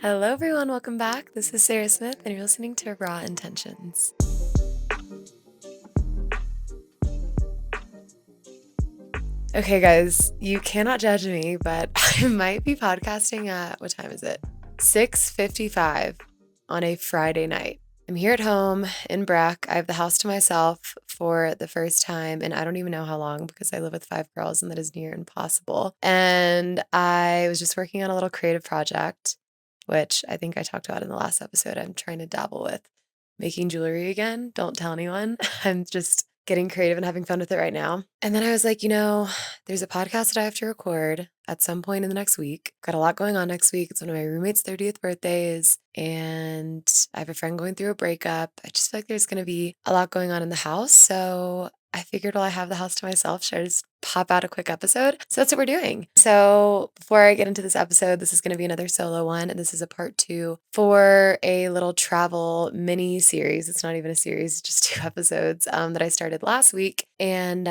Hello, everyone. Welcome back. This is Sarah Smith, and you're listening to Raw Intentions. Okay, guys, you cannot judge me, but I might be podcasting at what time is it? 6:55 on a Friday night. I'm here at home in Breck. I have the house to myself for the first time, and I don't even know how long because I live with 5 girls, and that is near impossible. And I was just working on a little creative project, which I think I talked about in the last episode. I'm trying to dabble with making jewelry again. Don't tell anyone. I'm just getting creative and having fun with it right now. And then I was like, there's a podcast that I have to record at some point in the next week. Got a lot going on next week. It's one of my roommate's 30th birthdays, and I have a friend going through a breakup. I just feel like there's going to be a lot going on in the house. So I figured while I have the house to myself, should I just pop out a quick episode? So that's what we're doing. So before I get into this episode, this is going to be another solo one, and this is a part 2 for a little travel mini series. It's not even a series, it's just 2 episodes that I started last week. And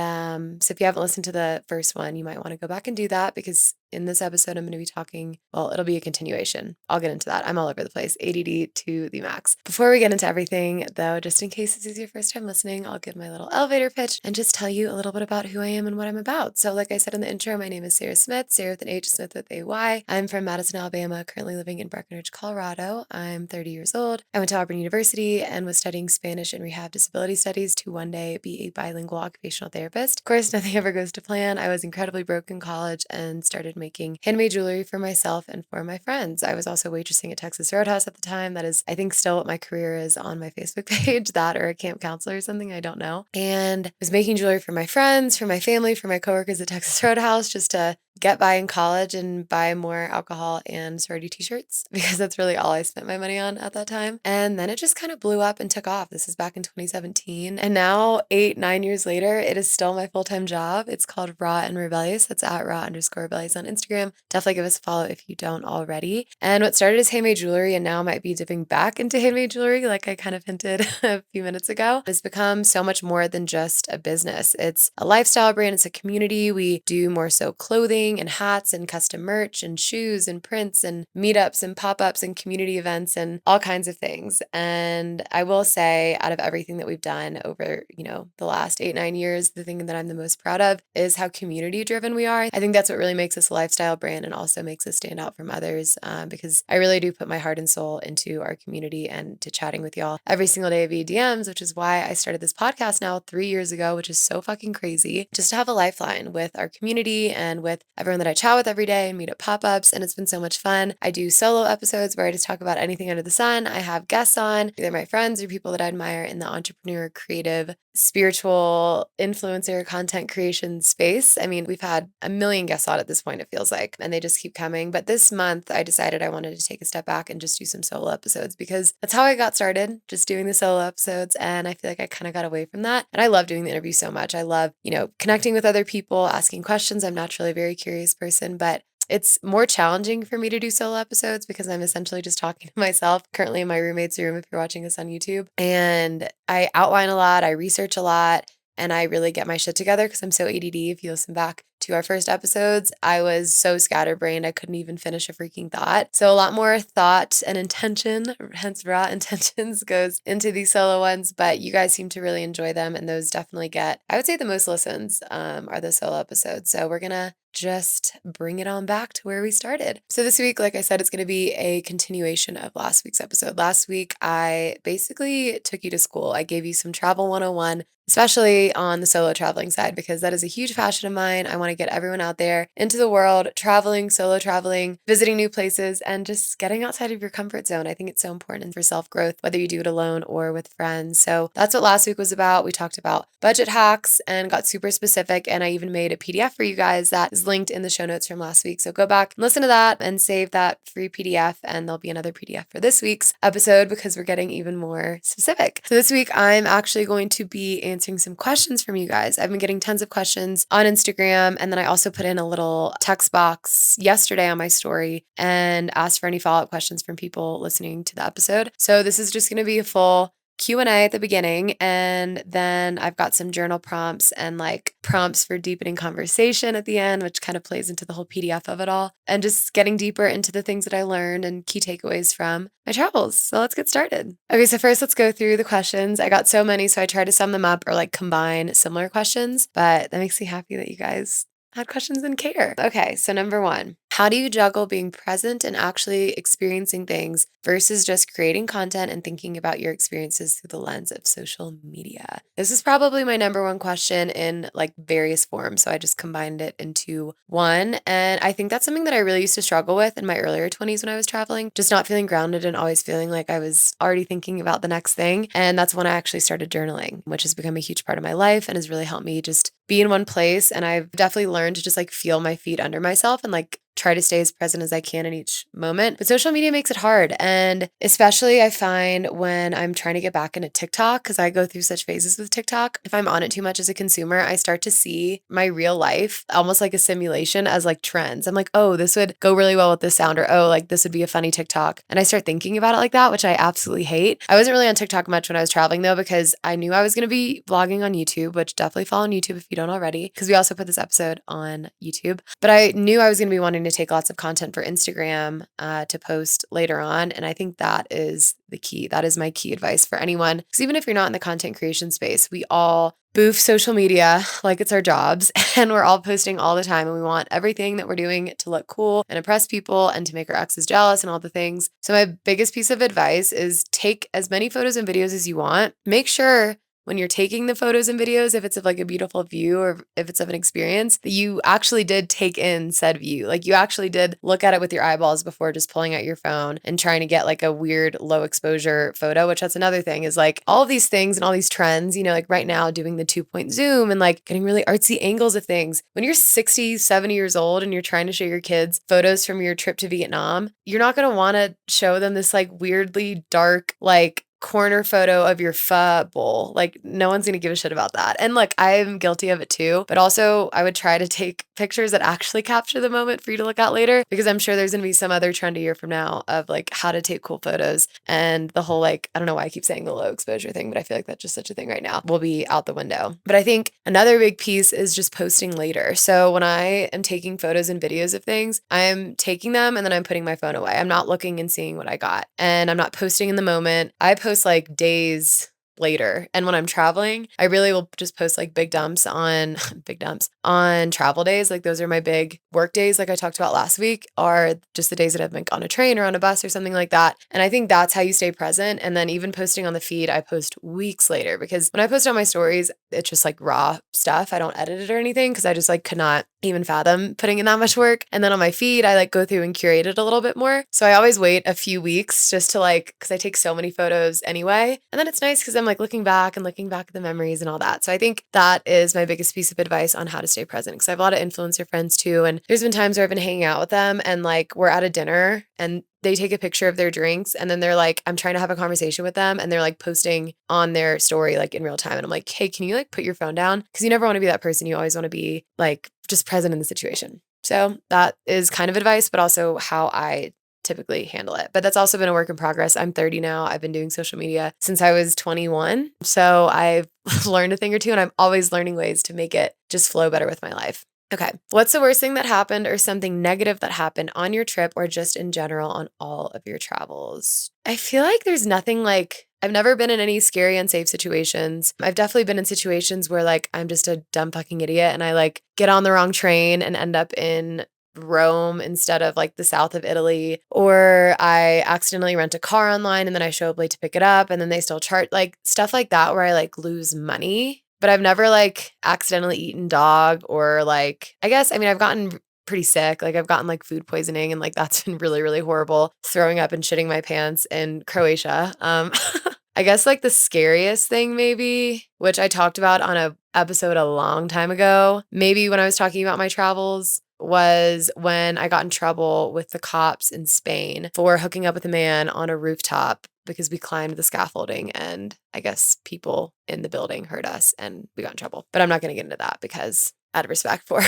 so if you haven't listened to the first one, you might want to go back and do that because in this episode, I'm going to be talking, well, it'll be a continuation. I'll get into that. I'm all over the place, ADD to the max. Before we get into everything, though, just in case this is your first time listening, I'll give my little elevator pitch and just tell you a little bit about who I am and what I'm about. So like I said in the intro, my name is Sarah Smith, Sarah with an H, Smith with a Y. I'm from Madison, Alabama, currently living in Breckenridge, Colorado. I'm 30 years old. I went to Auburn University and was studying Spanish and rehab disability studies to one day be a bilingual occupational therapist. Of course, nothing ever goes to plan. I was incredibly broke in college and started making handmade jewelry for myself and for my friends. I was also waitressing at Texas Roadhouse at the time. That is, I think, still what my career is on my Facebook page, that or a camp counselor or something, I don't know. And I was making jewelry for my friends, for my family, for my coworkers at Texas Roadhouse, just to get by in college and buy more alcohol and sorority t-shirts because that's really all I spent my money on at that time. And then it just kind of blew up and took off. This is back in 2017. And now 8-9 years later, it is still my full-time job. It's called Raw and Rebellious. That's at raw_rebellious on Instagram. Definitely give us a follow if you don't already. And what started as handmade jewelry and now might be dipping back into handmade jewelry, like I kind of hinted a few minutes ago, has become so much more than just a business. It's a lifestyle brand. It's a community. We do more so clothing and hats and custom merch and shoes and prints and meetups and pop-ups and community events and all kinds of things. And I will say, out of everything that we've done over, the last 8-9 years, the thing that I'm the most proud of is how community driven we are. I think that's what really makes us a lifestyle brand and also makes us stand out from others because I really do put my heart and soul into our community and to chatting with y'all every single day via DMs, which is why I started this podcast now 3 years ago, which is so fucking crazy, just to have a lifeline with our community and with everyone that I chat with every day and meet at pop-ups, and it's been so much fun. I do solo episodes where I just talk about anything under the sun. I have guests on, either my friends or people that I admire in the entrepreneur, creative, spiritual, influencer, content creation space. I mean, we've had a million guests on at this point, it feels like, and they just keep coming. But this month, I decided I wanted to take a step back and just do some solo episodes because that's how I got started, just doing the solo episodes. And I feel like I kind of got away from that. And I love doing the interview so much. I love, connecting with other people, asking questions. I'm naturally a very curious person, but it's more challenging for me to do solo episodes because I'm essentially just talking to myself, currently in my roommate's room if you're watching this on YouTube. And I outline a lot, I research a lot, and I really get my shit together because I'm so ADD. If you listen back to our first episodes, I was so scatterbrained, I couldn't even finish a freaking thought. So a lot more thought and intention, hence raw intentions, goes into these solo ones, but you guys seem to really enjoy them, and those definitely get, I would say the most listens are the solo episodes. So we're gonna just bring it on back to where we started. So this week, like I said, it's going to be a continuation of last week's episode. Last week, I basically took you to school. I gave you some travel 101, especially on the solo traveling side, because that is a huge passion of mine. I want to get everyone out there into the world, traveling, solo traveling, visiting new places, and just getting outside of your comfort zone. I think it's so important for self-growth, whether you do it alone or with friends. So that's what last week was about. We talked about budget hacks and got super specific, and I even made a PDF for you guys that is linked in the show notes from last week. So go back and listen to that and save that free PDF, and there'll be another PDF for this week's episode because we're getting even more specific. So this week, I'm actually going to be answering some questions from you guys. I've been getting tons of questions on Instagram, and then I also put in a little text box yesterday on my story and asked for any follow-up questions from people listening to the episode. So this is just going to be a full Q&A at the beginning, and then I've got some journal prompts and like prompts for deepening conversation at the end, which kind of plays into the whole PDF of it all, and just getting deeper into the things that I learned and key takeaways from my travels. So let's get started. Okay, so first let's go through the questions. I got so many, so I tried to sum them up or like combine similar questions, but that makes me happy that you guys had questions and care. Okay, so number one, how do you juggle being present and actually experiencing things versus just creating content and thinking about your experiences through the lens of social media? This is probably my number one question in like various forms. So I just combined it into one. And I think that's something that I really used to struggle with in my earlier 20s when I was traveling, just not feeling grounded and always feeling like I was already thinking about the next thing. And that's when I actually started journaling, which has become a huge part of my life and has really helped me just be in one place. And I've definitely learned to just like feel my feet under myself and like try to stay as present as I can in each moment. But social media makes it hard. And especially I find when I'm trying to get back into TikTok, because I go through such phases with TikTok, if I'm on it too much as a consumer, I start to see my real life almost like a simulation as like trends. I'm like, oh, this would go really well with this sound, or oh, like this would be a funny TikTok. And I start thinking about it like that, which I absolutely hate. I wasn't really on TikTok much when I was traveling though, because I knew I was going to be vlogging on YouTube, which definitely follow on YouTube if you don't already, because we also put this episode on YouTube. But I knew I was going to be wanting to take lots of content for Instagram to post later on. And I think that is the key. That is my key advice for anyone. Because even if you're not in the content creation space, we all boof social media like it's our jobs, and we're all posting all the time, and we want everything that we're doing to look cool and impress people and to make our exes jealous and all the things. So my biggest piece of advice is take as many photos and videos as you want. Make sure when you're taking the photos and videos, if it's of like a beautiful view or if it's of an experience, that you actually did take in said view. Like you actually did look at it with your eyeballs before just pulling out your phone and trying to get like a weird low exposure photo, which that's another thing is like all of these things and all these trends, you know, like right now doing the 2-point zoom and like getting really artsy angles of things. When you're 60, 70 years old and you're trying to show your kids photos from your trip to Vietnam, you're not going to want to show them this like weirdly dark, like corner photo of your pho bowl. Like no one's gonna give a shit about that. And look, I'm guilty of it too, but also I would try to take pictures that actually capture the moment for you to look at later, because I'm sure there's gonna be some other trend a year from now of like how to take cool photos, and the whole like, I don't know why I keep saying the low exposure thing, but I feel like that's just such a thing right now, will be out the window. But I think another big piece is just posting later. So when I am taking photos and videos of things, I'm taking them and then I'm putting my phone away. I'm not looking and seeing what I got, and I'm not posting in the moment. I post like days later. And when I'm traveling, I really will just post like big dumps on big dumps on travel days. Like those are my big work days, like I talked about last week, are just the days that I've been on a train or on a bus or something like that. And I think that's how you stay present. And then even posting on the feed, I post weeks later, because when I post on my stories, it's just like raw stuff. I don't edit it or anything because I just like could not even fathom putting in that much work. And then on my feed, I like go through and curate it a little bit more. So I always wait a few weeks just to like, because I take so many photos anyway. And then it's nice because I'm like looking back at the memories and all that. So I think that is my biggest piece of advice on how to stay present, because I have a lot of influencer friends too. And there's been times where I've been hanging out with them and like we're at a dinner and they take a picture of their drinks and then they're like, I'm trying to have a conversation with them and they're like posting on their story like in real time. And I'm like, hey, can you like put your phone down? Because you never want to be that person. You always want to be like just present in the situation. So that is kind of advice, but also how I typically handle it. But that's also been a work in progress. I'm 30 now. I've been doing social media since I was 21. So I've learned a thing or two, and I'm always learning ways to make it just flow better with my life. Okay. What's the worst thing that happened or something negative that happened on your trip or just in general on all of your travels? I feel like there's nothing like, I've never been in any scary, unsafe situations. I've definitely been in situations where like I'm just a dumb fucking idiot and I like get on the wrong train and end up in Rome instead of like the south of Italy, or I accidentally rent a car online and then I show up late to pick it up and then they still charge, like stuff like that where I like lose money. But I've never like accidentally eaten dog or like, I guess, I mean, I've gotten pretty sick. Like I've gotten like food poisoning and like that's been really, really horrible. Throwing up and shitting my pants in Croatia. I guess like the scariest thing maybe, which I talked about on a episode a long time ago, maybe when I was talking about my travels, was when I got in trouble with the cops in Spain for hooking up with a man on a rooftop because we climbed the scaffolding and I guess people in the building heard us and we got in trouble. But I'm not going to get into that because out of respect for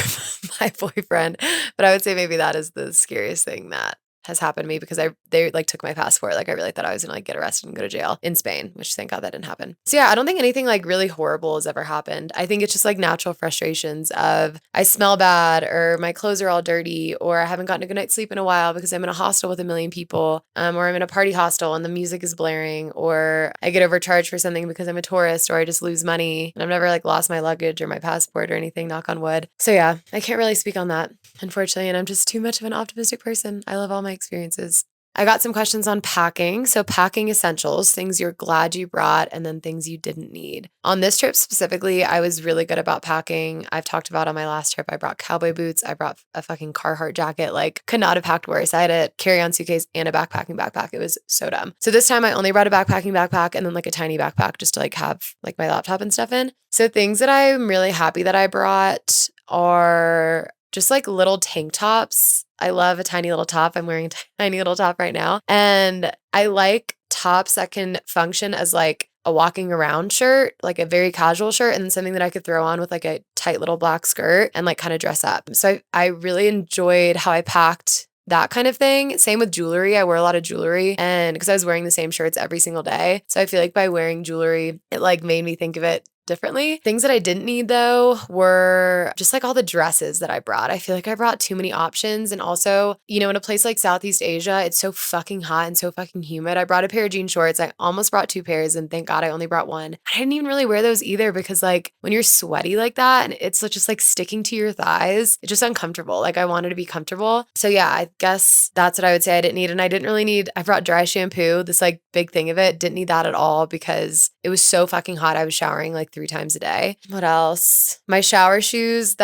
my boyfriend. But I would say maybe that is the scariest thing that has happened to me because they like took my passport. Like I really thought I was gonna like get arrested and go to jail in Spain, which thank God that didn't happen. So yeah, I don't think anything like really horrible has ever happened. I think it's just like natural frustrations of I smell bad or my clothes are all dirty or I haven't gotten a good night's sleep in a while because I'm in a hostel with a million people, or I'm in a party hostel and the music is blaring, or I get overcharged for something because I'm a tourist, or I just lose money and I've never like lost my luggage or my passport or anything, knock on wood. So yeah, I can't really speak on that, unfortunately, and I'm just too much of an optimistic person. I love all my experiences. I got some questions on packing. So, packing essentials, things you're glad you brought, and then things you didn't need. On this trip specifically, I was really good about packing. I've talked about on my last trip, I brought cowboy boots. I brought a fucking Carhartt jacket. Like, could not have packed worse. I had a carry-on suitcase and a backpacking backpack. It was so dumb. So, this time I only brought a backpacking backpack and then like a tiny backpack just to like have like my laptop and stuff in. So, things that I'm really happy that I brought are just like little tank tops. I love a tiny little top. I'm wearing a tiny little top right now. And I like tops that can function as like a walking around shirt, like a very casual shirt, and then something that I could throw on with like a tight little black skirt and like kind of dress up. So I really enjoyed how I packed that kind of thing. Same with jewelry. I wear a lot of jewelry and because I was wearing the same shirts every single day. So I feel like by wearing jewelry, it like made me think of it differently. Things that I didn't need though were just like all the dresses that I brought. I feel like I brought too many options. And also, in a place like Southeast Asia, it's so fucking hot and so fucking humid. I brought a pair of jean shorts. I almost brought 2 pairs and thank God I only brought one. I didn't even really wear those either because like when you're sweaty like that and it's just like sticking to your thighs, it's just uncomfortable. Like I wanted to be comfortable. So yeah, I guess that's what I would say I didn't need. And I didn't really need, I brought dry shampoo, this like big thing of it. Didn't need that at all because it was so fucking hot. I was showering like 3 times a day. What else? My shower shoes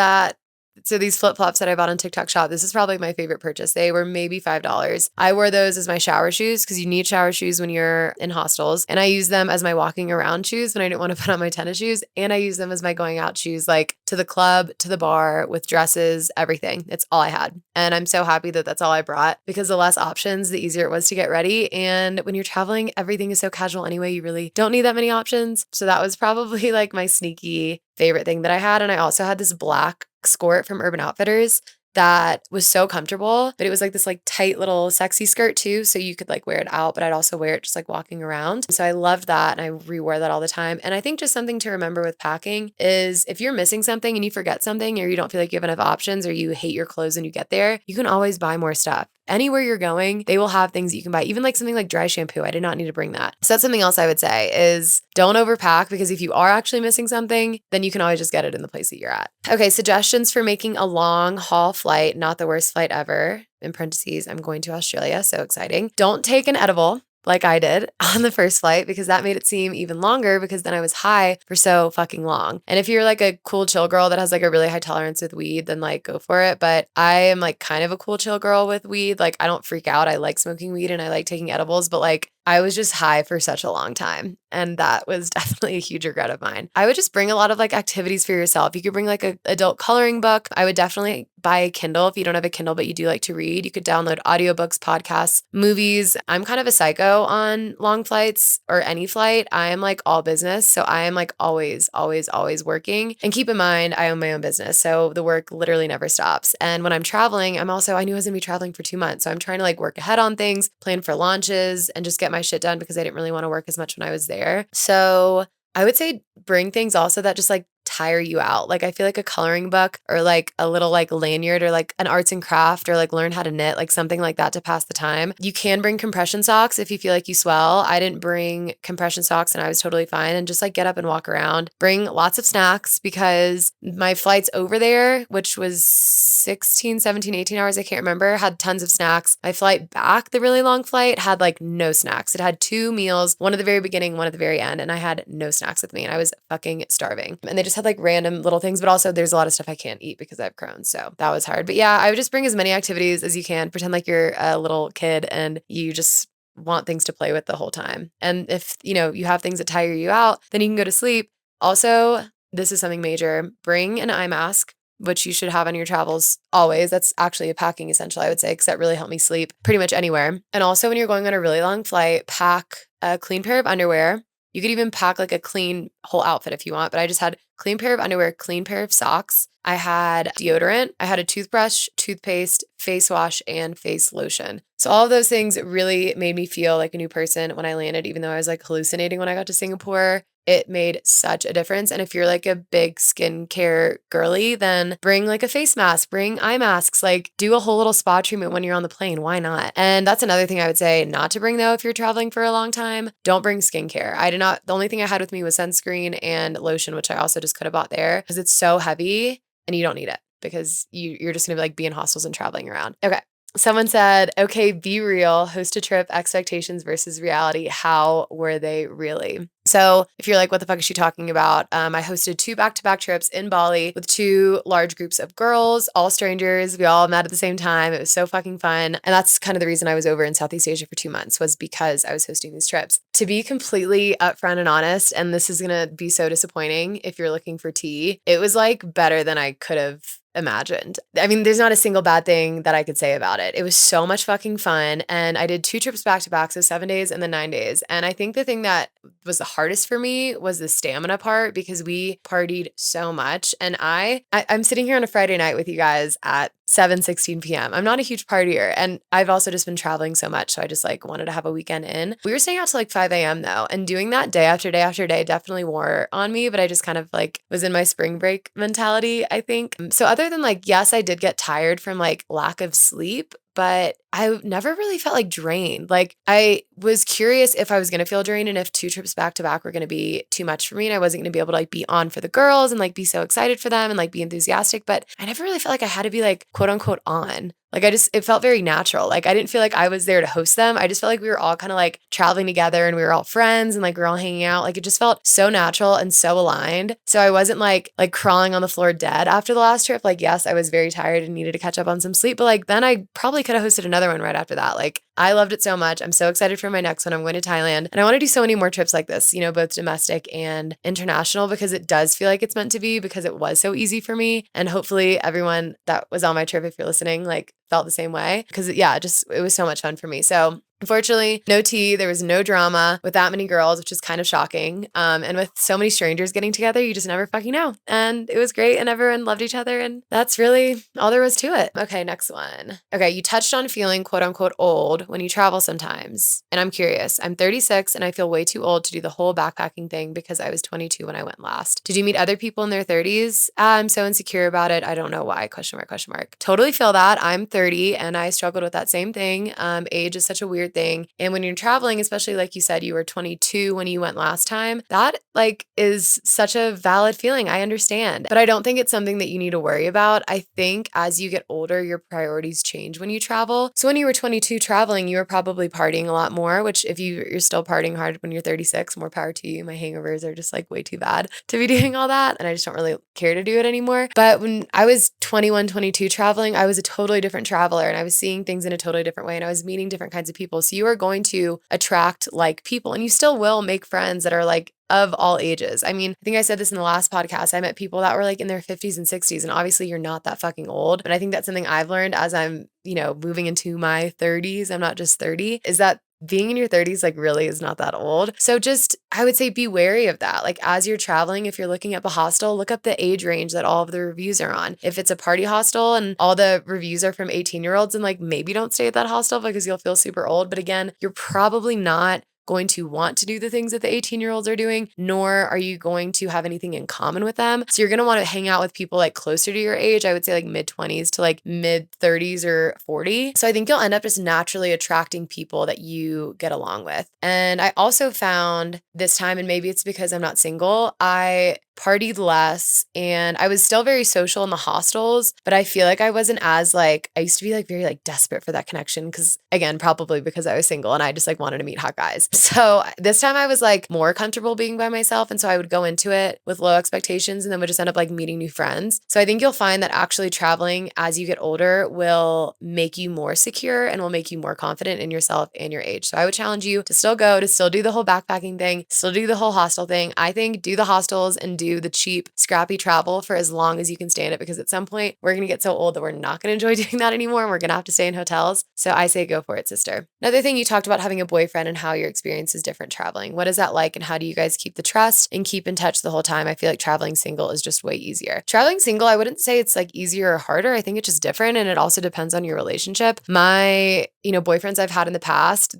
so these flip-flops that I bought on TikTok Shop, this is probably my favorite purchase. They were maybe $5. I wore those as my shower shoes because you need shower shoes when you're in hostels. And I use them as my walking around shoes when I didn't want to put on my tennis shoes. And I use them as my going out shoes, like to the club, to the bar, with dresses, everything. It's all I had. And I'm so happy that that's all I brought because the less options, the easier it was to get ready. And when you're traveling, everything is so casual anyway. You really don't need that many options. So that was probably like my sneaky favorite thing that I had. And I also had this black skirt from Urban Outfitters that was so comfortable, but it was like this like tight little sexy skirt too. So you could like wear it out, but I'd also wear it just like walking around. So I loved that. And I rewore that all the time. And I think just something to remember with packing is if you're missing something and you forget something or you don't feel like you have enough options or you hate your clothes when you get there, you can always buy more stuff. Anywhere you're going, they will have things that you can buy, even like something like dry shampoo. I did not need to bring that. So that's something else I would say is don't overpack because if you are actually missing something, then you can always just get it in the place that you're at. Okay, suggestions for making a long haul flight, not the worst flight ever. In parentheses, I'm going to Australia, so exciting. Don't take an edible like I did on the first flight because that made it seem even longer because then I was high for so fucking long. And if you're like a cool chill girl that has like a really high tolerance with weed, then like go for it. But I am like kind of a cool chill girl with weed. Like I don't freak out. I like smoking weed and I like taking edibles, but like I was just high for such a long time. And that was definitely a huge regret of mine. I would just bring a lot of like activities for yourself. You could bring like an adult coloring book. I would definitely buy a Kindle if you don't have a Kindle, but you do like to read. You could download audiobooks, podcasts, movies. I'm kind of a psycho on long flights or any flight. I am like all business. So I am like always, always, always working. And keep in mind, I own my own business. So the work literally never stops. And when I'm traveling, I knew I was going to be traveling for 2 months. So I'm trying to like work ahead on things, plan for launches, and just get my shit done because I didn't really want to work as much when I was there. So I would say bring things also that just like tire you out. Like I feel like a coloring book or like a little like lanyard or like an arts and craft or like learn how to knit, like something like that to pass the time. You can bring compression socks if you feel like you swell. I didn't bring compression socks and I was totally fine, and just like get up and walk around. Bring lots of snacks because my flights over there, which was 16, 17, 18 hours, I can't remember, had tons of snacks. My flight back, the really long flight, had like no snacks. It had 2 meals, one at the very beginning, one at the very end, and I had no snacks with me and I was fucking starving. And they just had like random little things, but also there's a lot of stuff I can't eat because I have Crohn's. So that was hard. But yeah, I would just bring as many activities as you can. Pretend like you're a little kid and you just want things to play with the whole time. And if, you have things that tire you out, then you can go to sleep. Also, this is something major. Bring an eye mask, which you should have on your travels always. That's actually a packing essential, I would say, because that really helped me sleep pretty much anywhere. And also when you're going on a really long flight, pack a clean pair of underwear. You could even pack like a clean whole outfit if you want, but I just had clean pair of underwear, clean pair of socks. I had deodorant, I had a toothbrush, toothpaste, face wash, and face lotion. So all of those things really made me feel like a new person when I landed, even though I was like hallucinating when I got to Singapore. It made such a difference. And if you're like a big skincare girly, then bring like a face mask, bring eye masks, like do a whole little spa treatment when you're on the plane. Why not? And that's another thing I would say not to bring though if you're traveling for a long time. Don't bring skincare. I did not, the only thing I had with me was sunscreen and lotion, which I also just could have bought there because it's so heavy and you don't need it because you're just gonna like be in hostels and traveling around. Okay. Someone said, okay, be real, host a trip, expectations versus reality. How were they really? So if you're like, what the fuck is she talking about? I hosted 2 back-to-back trips in Bali with 2 large groups of girls, all strangers. We all met at the same time. It was so fucking fun. And that's kind of the reason I was over in Southeast Asia for 2 months was because I was hosting these trips. To be completely upfront and honest, and this is going to be so disappointing if you're looking for tea, it was like better than I could have imagined. I mean, there's not a single bad thing that I could say about it. It was so much fucking fun. And I did 2 trips back to back, so 7 days and then 9 days. And I think the thing that was the hardest for me was the stamina part because we partied so much. And I'm sitting here on a Friday night with you guys at 7:16 p.m. I'm not a huge partier. And I've also just been traveling so much. So I just like wanted to have a weekend in. We were staying out till like 5 a.m. though. And doing that day after day after day definitely wore on me. But I just kind of like was in my spring break mentality, I think. So other than like, yes, I did get tired from like lack of sleep, but I never really felt like drained. Like I was curious if I was going to feel drained and if 2 trips back to back were going to be too much for me and I wasn't going to be able to like be on for the girls and like be so excited for them and like be enthusiastic. But I never really felt like I had to be like quote unquote on. Like it felt very natural. Like I didn't feel like I was there to host them. I just felt like we were all kind of like traveling together and we were all friends and like we were all hanging out. Like it just felt so natural and so aligned. So I wasn't like crawling on the floor dead after the last trip. Like, yes, I was very tired and needed to catch up on some sleep, but like then I probably could have hosted another one right after that. Like I loved it so much. I'm so excited for my next one. I'm going to Thailand and I want to do so many more trips like this, you know, both domestic and international because it does feel like it's meant to be because it was so easy for me. And hopefully everyone that was on my trip, if you're listening, like felt the same way because yeah, it was so much fun for me. So unfortunately, no tea. There was no drama with that many girls, which is kind of shocking. And with so many strangers getting together, you just never fucking know. And it was great and everyone loved each other. And that's really all there was to it. Okay, next one. Okay, you touched on feeling quote unquote old when you travel sometimes. And I'm curious. I'm 36 and I feel way too old to do the whole backpacking thing because I was 22 when I went last. Did you meet other people in their 30s? I'm so insecure about it. I don't know why. Question mark, question mark. Totally feel that. I'm 30 and I struggled with that same thing. Age is such a weird thing. And when you're traveling, especially like you said, you were 22 when you went last time, that like is such a valid feeling. I understand, but I don't think it's something that you need to worry about. I think as you get older, your priorities change when you travel. So when you were 22 traveling, you were probably partying a lot more, which if you're still partying hard when you're 36, more power to you. My hangovers are just like way too bad to be doing all that. And I just don't really care to do it anymore. But when I was 21, 22 traveling, I was a totally different traveler and I was seeing things in a totally different way and I was meeting different kinds of people. So you are going to attract like people and you still will make friends that are like of all ages. I mean, I think I said this in the last podcast. I met people that were like in their 50s and 60s, and obviously you're not that fucking old. But I think that's something I've learned as I'm, you know, moving into my 30s. I'm not just 30, is that being in your 30s like really is not that old. So just, I would say be wary of that. Like as you're traveling, if you're looking up a hostel, look up the age range that all of the reviews are on. If it's a party hostel and all the reviews are from 18-year-olds, and like maybe don't stay at that hostel because you'll feel super old. But again, you're probably not going to want to do the things that the 18-year-olds are doing, nor are you going to have anything in common with them. So you're going to want to hang out with people like closer to your age. I would say like mid 20s to like mid 30s or 40. So I think you'll end up just naturally attracting people that you get along with. And I also found this time, and maybe it's because I'm not single, I partied less and I was still very social in the hostels, but I feel like I wasn't as like, I used to be like very like desperate for that connection because again, probably because I was single and I just like wanted to meet hot guys. So this time I was like more comfortable being by myself. And so I would go into it with low expectations and then would just end up like meeting new friends. So I think you'll find that actually traveling as you get older will make you more secure and will make you more confident in yourself and your age. So I would challenge you to still go, to still do the whole backpacking thing, still do the whole hostel thing. I think do the hostels and do do the cheap, scrappy travel for as long as you can stand it, because at some point we're going to get so old that we're not going to enjoy doing that anymore and we're going to have to stay in hotels. So I say go for it, sister. Another thing, you talked about having a boyfriend and how your experience is different traveling. What is that like, and how do you guys keep the trust and keep in touch the whole time? I feel like traveling single is just way easier. Traveling single, I wouldn't say it's like easier or harder. I think it's just different, and it also depends on your relationship. My, boyfriends I've had in the past,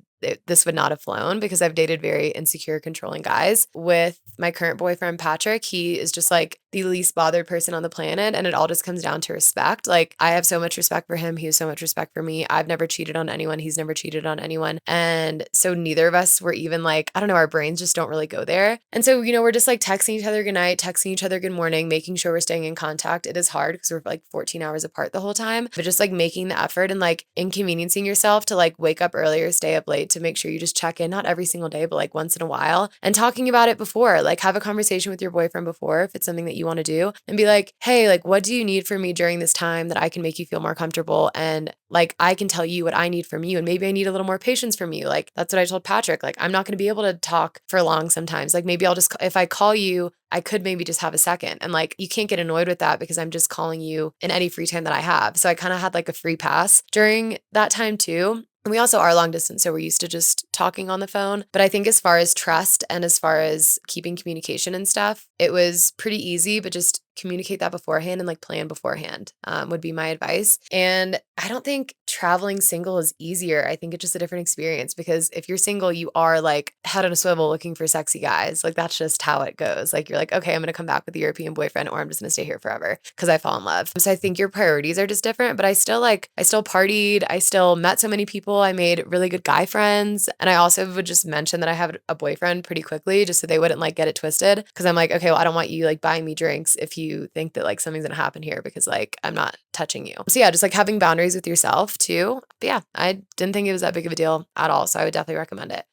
this would not have flown because I've dated very insecure, controlling guys. With my current boyfriend, Patrick, he is just like the least bothered person on the planet. And it all just comes down to respect. Like, I have so much respect for him. He has so much respect for me. I've never cheated on anyone. He's never cheated on anyone. And so neither of us were even like, I don't know, our brains just don't really go there. And so, we're just like texting each other good night, texting each other good morning, making sure we're staying in contact. It is hard because we're like 14 hours apart the whole time, but just like making the effort and like inconveniencing yourself to like wake up earlier, stay up late, to make sure you just check in, not every single day, but like once in a while, and talking about it before. Like, have a conversation with your boyfriend before if it's something that you want to do, and be like, hey, like, what do you need from me during this time that I can make you feel more comfortable? And like, I can tell you what I need from you, and maybe I need a little more patience from you. Like, that's what I told Patrick. Like, I'm not going to be able to talk for long sometimes. Like, maybe I'll just, if I call you, I could maybe just have a second. And like, you can't get annoyed with that because I'm just calling you in any free time that I have. So I kind of had like a free pass during that time too. And we also are long distance, so we're used to just talking on the phone. But I think as far as trust and as far as keeping communication and stuff, it was pretty easy, but just communicate that beforehand and like plan beforehand would be my advice. And I don't think traveling single is easier. I think it's just a different experience, because if you're single, you are like head on a swivel looking for sexy guys. Like, that's just how it goes. Like, you're like, okay, I'm going to come back with a European boyfriend, or I'm just going to stay here forever because I fall in love. So I think your priorities are just different, but I still partied. I still met so many people. I made really good guy friends. And I also would just mention that I have a boyfriend pretty quickly, just so they wouldn't like get it twisted. Cause I'm like, okay, well, I don't want you like buying me drinks if you think that like something's gonna happen here, because like I'm not touching you. So yeah, just like having boundaries with yourself too. But yeah, I didn't think it was that big of a deal at all. So I would definitely recommend it.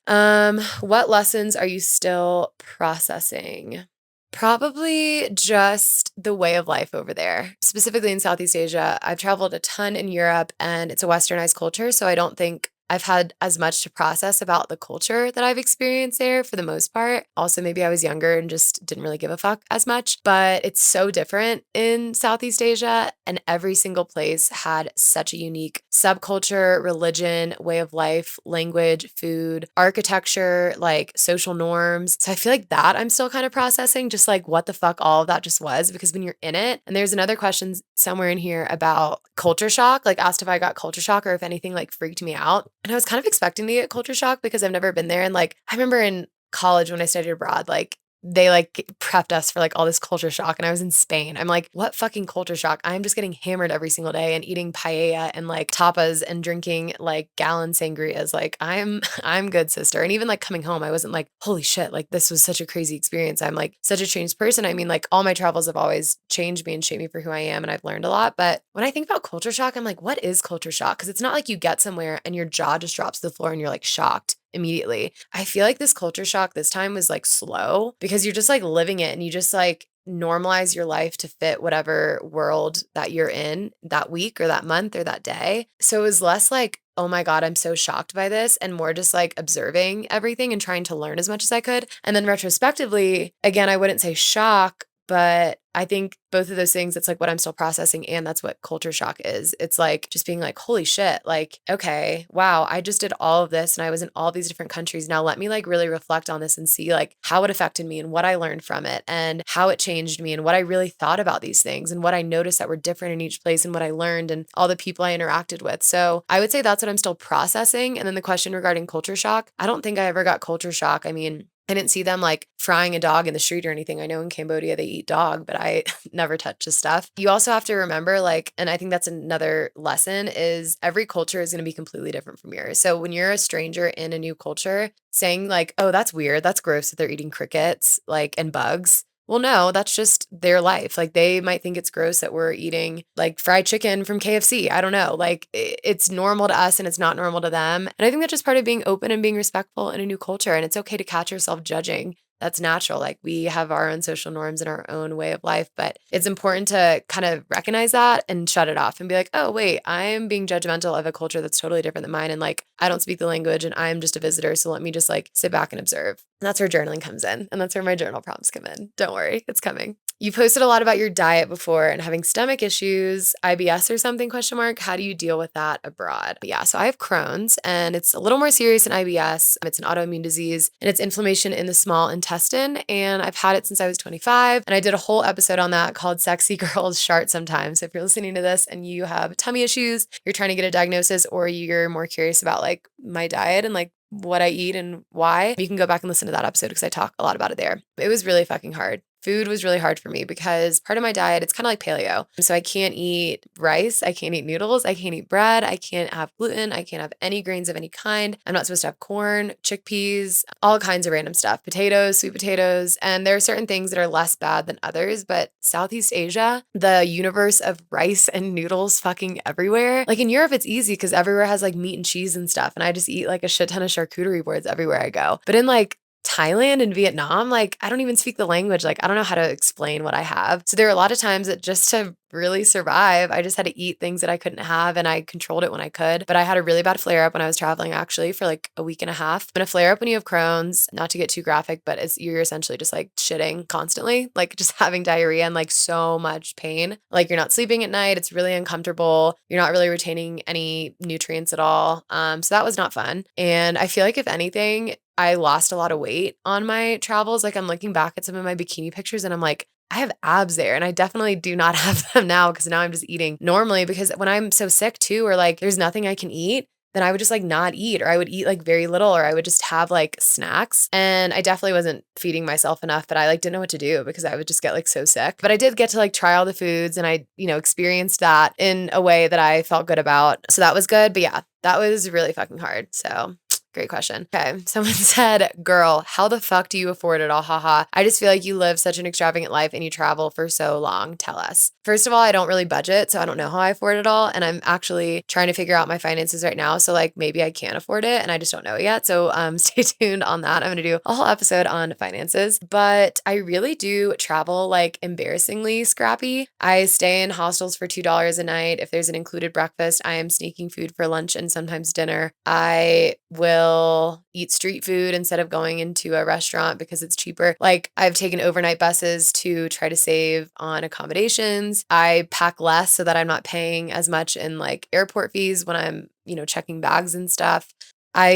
What lessons are you still processing? Probably just the way of life over there, specifically in Southeast Asia. I've traveled a ton in Europe, and it's a westernized culture. So I don't think I've had as much to process about the culture that I've experienced there for the most part. Also, maybe I was younger and just didn't really give a fuck as much, but it's so different in Southeast Asia, and every single place had such a unique subculture, religion, way of life, language, food, architecture, like social norms. So I feel like that I'm still kind of processing, just like what the fuck all of that just was, because when you're in it, and there's another question somewhere in here about culture shock, like asked if I got culture shock or if anything like freaked me out. And I was kind of expecting to get culture shock because I've never been there. And like, I remember in college when I studied abroad, like they like prepped us for like all this culture shock, and I was in Spain. I'm like, what fucking culture shock? I'm just getting hammered every single day and eating paella and like tapas and drinking like gallon sangrias. Like, I'm good, sister. And even like coming home, I wasn't like, holy shit, like this was such a crazy experience. I'm like such a changed person. I mean, like all my travels have always changed me and shaped me for who I am, and I've learned a lot. But when I think about culture shock, I'm like, what is culture shock? Because it's not like you get somewhere and your jaw just drops to the floor and you're like shocked immediately. I feel like this culture shock this time was like slow, because you're just like living it, and you just like normalize your life to fit whatever world that you're in that week or that month or that day. So it was less like, oh my God, I'm so shocked by this, and more just like observing everything and trying to learn as much as I could. And then retrospectively, again, I wouldn't say shock, but I think both of those things, it's like what I'm still processing, and that's what culture shock is. It's like just being like, holy shit, like, okay, wow, I just did all of this and I was in all these different countries. Now let me like really reflect on this and see like how it affected me and what I learned from it and how it changed me and what I really thought about these things and what I noticed that were different in each place and what I learned and all the people I interacted with. So I would say that's what I'm still processing. And then the question regarding culture shock, I don't think I ever got culture shock. I mean, I didn't see them like frying a dog in the street or anything. I know in Cambodia they eat dog, but I never touch the stuff. You also have to remember, like, and I think that's another lesson, is every culture is going to be completely different from yours. So when you're a stranger in a new culture, saying like, oh, that's weird, that's gross that they're eating crickets, like, and bugs. Well, no, that's just their life. Like, they might think it's gross that we're eating like fried chicken from KFC. I don't know. Like, it's normal to us and it's not normal to them. And I think that's just part of being open and being respectful in a new culture. And it's okay to catch yourself judging That's natural. Like we have our own social norms and our own way of life, but it's important to kind of recognize that and shut it off and be like, oh, wait, I'm being judgmental of a culture that's totally different than mine. And like, I don't speak the language and I'm just a visitor. So let me just like sit back and observe. And that's where journaling comes in. And that's where my journal prompts come in. Don't worry, it's coming. You posted a lot about your diet before and having stomach issues, IBS or something, question mark. How do you deal with that abroad? Yeah, so I have Crohn's and it's a little more serious than IBS. It's an autoimmune disease and it's inflammation in the small intestine. And I've had it since I was 25. And I did a whole episode on that called Sexy Girls Shart Sometimes. So if you're listening to this and you have tummy issues, you're trying to get a diagnosis, or you're more curious about like my diet and like what I eat and why, you can go back and listen to that episode because I talk a lot about it there. It was really fucking hard. Food was really hard for me because part of my diet, it's kind of like paleo. So I can't eat rice. I can't eat noodles. I can't eat bread. I can't have gluten. I can't have any grains of any kind. I'm not supposed to have corn, chickpeas, all kinds of random stuff, potatoes, sweet potatoes. And there are certain things that are less bad than others. But Southeast Asia, the universe of rice and noodles fucking everywhere. Like in Europe, it's easy because everywhere has like meat and cheese and stuff. And I just eat like a shit ton of charcuterie boards everywhere I go. But in like Thailand and Vietnam, like I don't even speak the language. Like I don't know how to explain what I have. So there are a lot of times that just to really survive, I just had to eat things that I couldn't have and I controlled it when I could. But I had a really bad flare up when I was traveling actually for like a week and a half. And a flare up when you have Crohn's, not to get too graphic, but you're essentially just like shitting constantly, like just having diarrhea and like so much pain. Like you're not sleeping at night. It's really uncomfortable. You're not really retaining any nutrients at all. So that was not fun. And I feel like if anything, I lost a lot of weight on my travels. Like I'm looking back at some of my bikini pictures and I'm like, I have abs there. And I definitely do not have them now because now I'm just eating normally, because when I'm so sick too, or like there's nothing I can eat, then I would just like not eat, or I would eat like very little, or I would just have like snacks. And I definitely wasn't feeding myself enough, but I like didn't know what to do because I would just get like so sick. But I did get to like try all the foods and I, experienced that in a way that I felt good about. So that was good. But yeah, that was really fucking hard. So great question. Okay. Someone said, girl, how the fuck do you afford it all? Haha. I just feel like you live such an extravagant life and you travel for so long. Tell us. First of all, I don't really budget, so I don't know how I afford it all. And I'm actually trying to figure out my finances right now. So like maybe I can afford it and I just don't know it yet. So stay tuned on that. I'm going to do a whole episode on finances, but I really do travel like embarrassingly scrappy. I stay in hostels for $2 a night. If there's an included breakfast, I am sneaking food for lunch and sometimes dinner. I will eat street food instead of going into a restaurant because it's cheaper. Like I've taken overnight buses to try to save on accommodations. I pack less so that I'm not paying as much in like airport fees when I'm, checking bags and stuff. I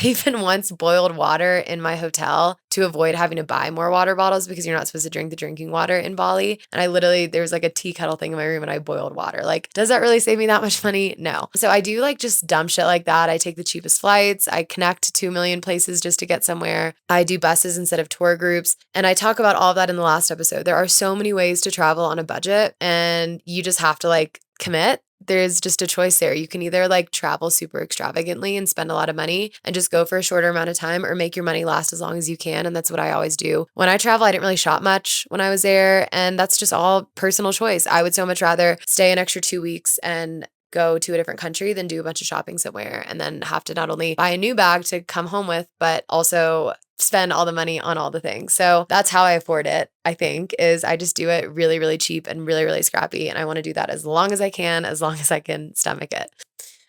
even once boiled water in my hotel to avoid having to buy more water bottles because you're not supposed to drink the drinking water in Bali. And there was like a tea kettle thing in my room and I boiled water. Like, does that really save me that much money? No. So I do like just dumb shit like that. I take the cheapest flights. I connect to 2 million places just to get somewhere. I do buses instead of tour groups. And I talk about all of that in the last episode. There are so many ways to travel on a budget and you just have to like commit. There's just a choice there. You can either like travel super extravagantly and spend a lot of money and just go for a shorter amount of time, or make your money last as long as you can. And that's what I always do. When I travel, I didn't really shop much when I was there. And that's just all personal choice. I would so much rather stay an extra 2 weeks and go to a different country than do a bunch of shopping somewhere and then have to not only buy a new bag to come home with, but also spend all the money on all the things. So that's how I afford it, I think, is I just do it really, really cheap and really, really scrappy. And I want to do that as long as I can stomach it.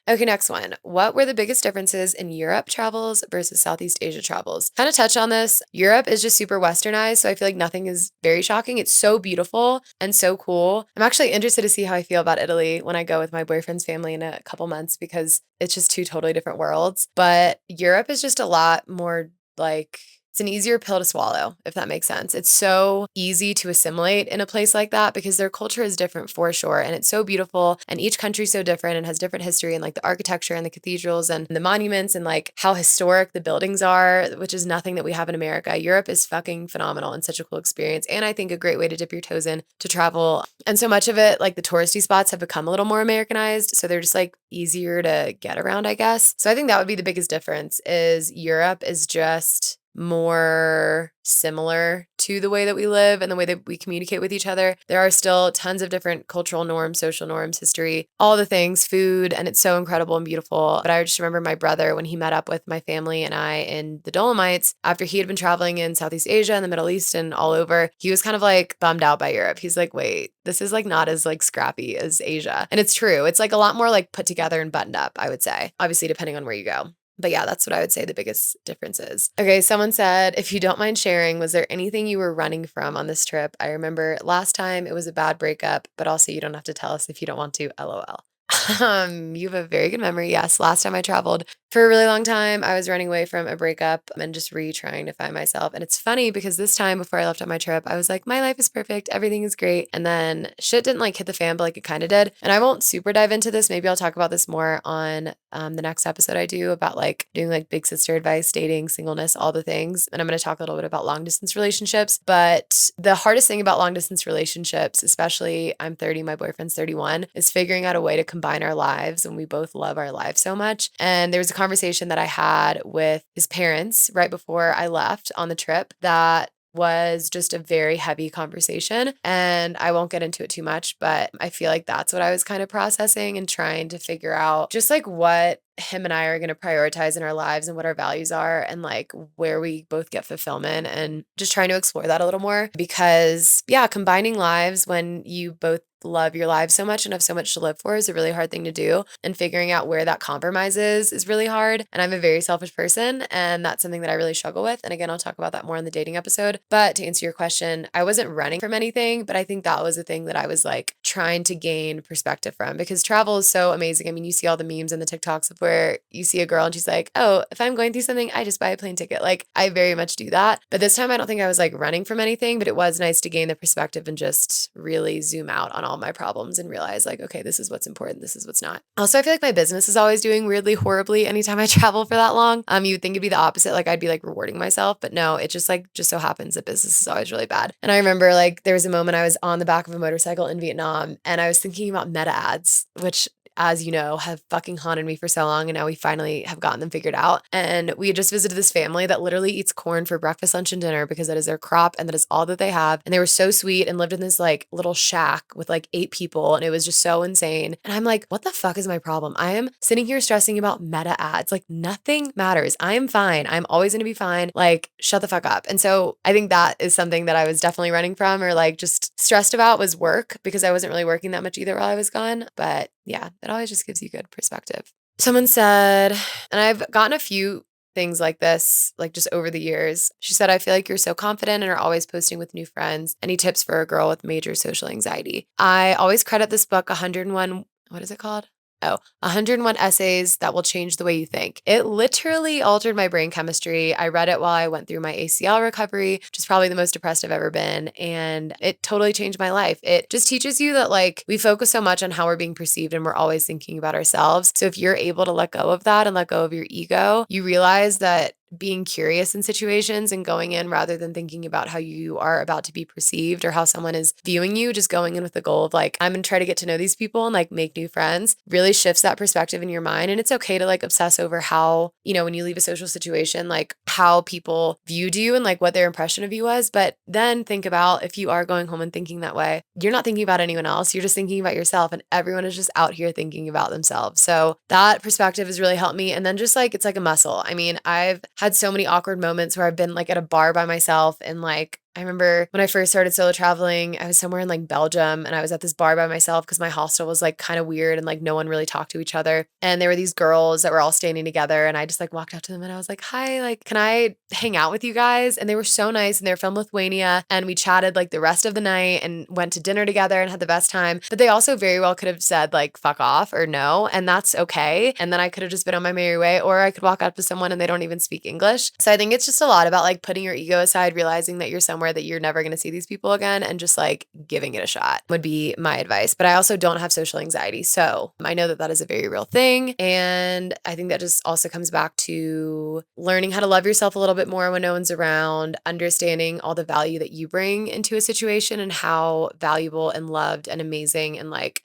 Okay, next one. What were the biggest differences in Europe travels versus Southeast Asia travels? Kind of touched on this. Europe is just super westernized, so I feel like nothing is very shocking. It's so beautiful and so cool. I'm actually interested to see how I feel about Italy when I go with my boyfriend's family in a couple months because it's just two totally different worlds. But Europe is just a lot more like, it's an easier pill to swallow, if that makes sense. It's so easy to assimilate in a place like that because their culture is different for sure. And it's so beautiful. And each country's so different and has different history, and like the architecture and the cathedrals and the monuments and like how historic the buildings are, which is nothing that we have in America. Europe is fucking phenomenal and such a cool experience. And I think a great way to dip your toes in to travel. And so much of it, like the touristy spots have become a little more Americanized. So they're just like easier to get around, I guess. So I think that would be the biggest difference is Europe is just more similar to the way that we live and the way that we communicate with each other. There are still tons of different cultural norms, social norms, history, all the things, food, and it's so incredible and beautiful. But I just remember my brother when he met up with my family and I in the Dolomites after he had been traveling in Southeast Asia and the Middle East and all over. He was kind of like bummed out by Europe. He's like, wait, this is like not as like scrappy as Asia. And it's true. It's like a lot more like put together and buttoned up, I would say, obviously depending on where you go. But yeah, that's what I would say the biggest difference is. Okay, someone said, if you don't mind sharing, was there anything you were running from on this trip? I remember last time it was a bad breakup, but also you don't have to tell us if you don't want to, LOL. You have a very good memory. Yes, last time I traveled for a really long time, I was running away from a breakup and just trying to find myself. And it's funny because this time before I left on my trip, I was like, my life is perfect, everything is great. And then shit didn't like hit the fan, but like it kind of did. And I won't super dive into this. Maybe I'll talk about this more on the next episode I do about like doing like big sister advice, dating, singleness, all the things. And I'm going to talk a little bit about long distance relationships. But the hardest thing about long distance relationships, especially I'm 30, my boyfriend's 31, is figuring out a way to combine our lives when we both love our lives so much. And there was a conversation that I had with his parents right before I left on the trip that was just a very heavy conversation. And I won't get into it too much, but I feel like that's what I was kind of processing and trying to figure out just like what him and I are going to prioritize in our lives and what our values are and like where we both get fulfillment and just trying to explore that a little more because yeah, combining lives when you both love your lives so much and have so much to live for is a really hard thing to do, and figuring out where that compromise is really hard. And I'm a very selfish person, and that's something that I really struggle with. And again, I'll talk about that more in the dating episode. But to answer your question, I wasn't running from anything, but I think that was the thing that I was like trying to gain perspective from because travel is so amazing. I mean, you see all the memes and the TikToks of where you see a girl and she's like, oh, if I'm going through something, I just buy a plane ticket. Like I very much do that. But this time I don't think I was like running from anything, but it was nice to gain the perspective and just really zoom out on all my problems and realize like, okay, this is what's important. This is what's not. Also, I feel like my business is always doing weirdly horribly anytime I travel for that long. You'd think it'd be the opposite. Like I'd be like rewarding myself, but no, it just so happens that business is always really bad. And I remember like there was a moment I was on the back of a motorcycle in Vietnam and I was thinking about meta ads, which as you know, have fucking haunted me for so long. And now we finally have gotten them figured out. And we had just visited this family that literally eats corn for breakfast, lunch, and dinner because that is their crop and that is all that they have. And they were so sweet and lived in this like little shack with like 8 people. And it was just so insane. And I'm like, what the fuck is my problem? I am sitting here stressing about meta ads. Like nothing matters. I am fine. I'm always going to be fine. Like shut the fuck up. And so I think that is something that I was definitely running from or like just stressed about was work because I wasn't really working that much either while I was gone. But yeah, it always just gives you good perspective. Someone said, and I've gotten a few things like this, like just over the years. She said, I feel like you're so confident and are always posting with new friends. Any tips for a girl with major social anxiety? I always credit this book, 101, what is it called? Oh, 101 Essays That Will Change the Way You Think. It literally altered my brain chemistry. I read it while I went through my ACL recovery, which is probably the most depressed I've ever been. And it totally changed my life. It just teaches you that like we focus so much on how we're being perceived and we're always thinking about ourselves. So if you're able to let go of that and let go of your ego, you realize that being curious in situations and going in rather than thinking about how you are about to be perceived or how someone is viewing you, just going in with the goal of like, I'm going to try to get to know these people and like make new friends really shifts that perspective in your mind. And it's okay to like obsess over how, when you leave a social situation, like how people viewed you and like what their impression of you was. But then think about if you are going home and thinking that way, you're not thinking about anyone else. You're just thinking about yourself and everyone is just out here thinking about themselves. So that perspective has really helped me. And then just like, it's like a muscle. I mean, I've had so many awkward moments where I've been like at a bar by myself and like I remember when I first started solo traveling, I was somewhere in like Belgium and I was at this bar by myself because my hostel was like kind of weird and like no one really talked to each other. And there were these girls that were all standing together and I just like walked up to them and I was like, hi, like, can I hang out with you guys? And they were so nice and they're from Lithuania and we chatted like the rest of the night and went to dinner together and had the best time. But they also very well could have said like, fuck off or no. And that's okay. And then I could have just been on my merry way or I could walk up to someone and they don't even speak English. So I think it's just a lot about like putting your ego aside, realizing that you're somewhere that you're never going to see these people again and just like giving it a shot would be my advice. But I also don't have social anxiety. So I know that that is a very real thing. And I think that just also comes back to learning how to love yourself a little bit more when no one's around, understanding all the value that you bring into a situation and how valuable and loved and amazing and like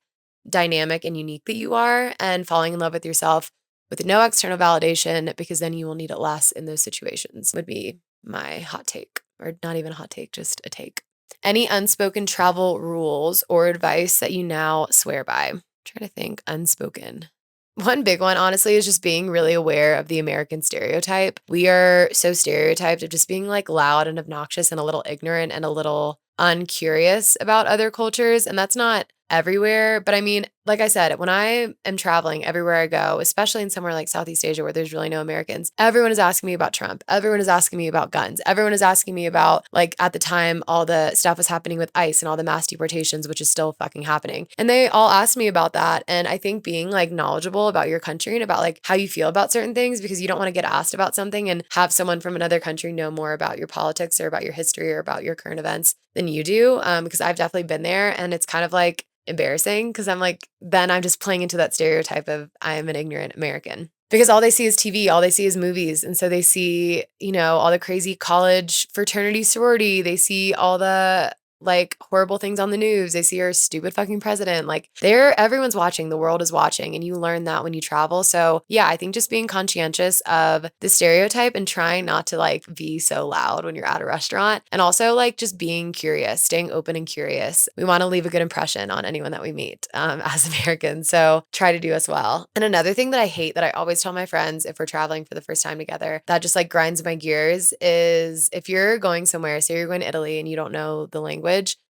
dynamic and unique that you are, and falling in love with yourself with no external validation because then you will need it less in those situations would be my hot take, or not even a hot take, just a take. Any unspoken travel rules or advice that you now swear by? I'm trying to think, unspoken. One big one, honestly, is just being really aware of the American stereotype. We are so stereotyped of just being like loud and obnoxious and a little ignorant and a little uncurious about other cultures. And that's not everywhere. But I mean, like I said, when I am traveling everywhere I go, especially in somewhere like Southeast Asia where there's really no Americans, everyone is asking me about Trump. Everyone is asking me about guns. Everyone is asking me about, like, at the time, all the stuff was happening with ICE and all the mass deportations, which is still fucking happening. And they all asked me about that. And I think being like knowledgeable about your country and about like how you feel about certain things, because you don't want to get asked about something and have someone from another country know more about your politics or about your history or about your current events than you do. Because I've definitely been there, and it's kind of like embarrassing because I'm like, then I'm just playing into that stereotype of I'm an ignorant American. Because all they see is TV, all they see is movies. And so they see, all the crazy college fraternity sorority. They see all the like horrible things on the news. They see our stupid fucking president. Like everyone's watching, the world is watching, and you learn that when you travel. So yeah, I think just being conscientious of the stereotype and trying not to like be so loud when you're at a restaurant, and also like just being curious, staying open and curious. We want to leave a good impression on anyone that we meet as Americans. So try to do as well. And another thing that I hate that I always tell my friends if we're traveling for the first time together that just like grinds my gears is if you're going somewhere, say you're going to Italy and you don't know the language,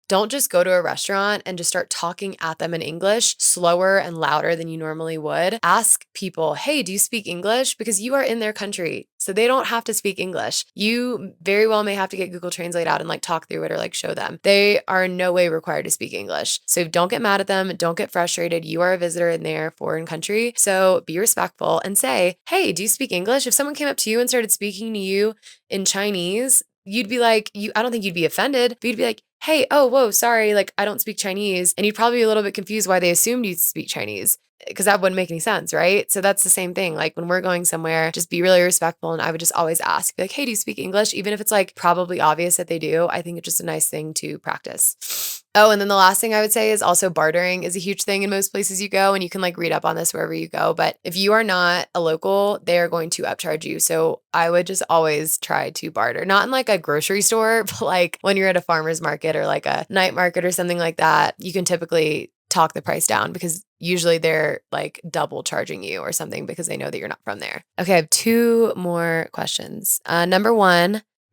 don't just go to a restaurant and just start talking at them in English slower and louder than you normally would. Ask people, hey, do you speak English? Because you are in their country. So they don't have to speak English. You very well may have to get Google Translate out and like talk through it or like show them. They are in no way required to speak English. So don't get mad at them. Don't get frustrated. You are a visitor in their foreign country. So be respectful and say, hey, do you speak English? If someone came up to you and started speaking to you in Chinese, you'd be like, I don't think you'd be offended, but you'd be like, hey, oh, whoa, sorry, like I don't speak Chinese. And you'd probably be a little bit confused why they assumed you'd speak Chinese, because that wouldn't make any sense, right? So that's the same thing. Like when we're going somewhere, just be really respectful. And I would just always ask, be like, hey, do you speak English? Even if it's like probably obvious that they do, I think it's just a nice thing to practice. Oh, and then the last thing I would say is also bartering is a huge thing in most places you go, and you can like read up on this wherever you go. But if you are not a local, they are going to upcharge you. So I would just always try to barter, not in like a grocery store, but like when you're at a farmer's market or like a night market or something like that, you can typically talk the price down because usually they're like double charging you or something because they know that you're not from there. Okay, I have two more questions.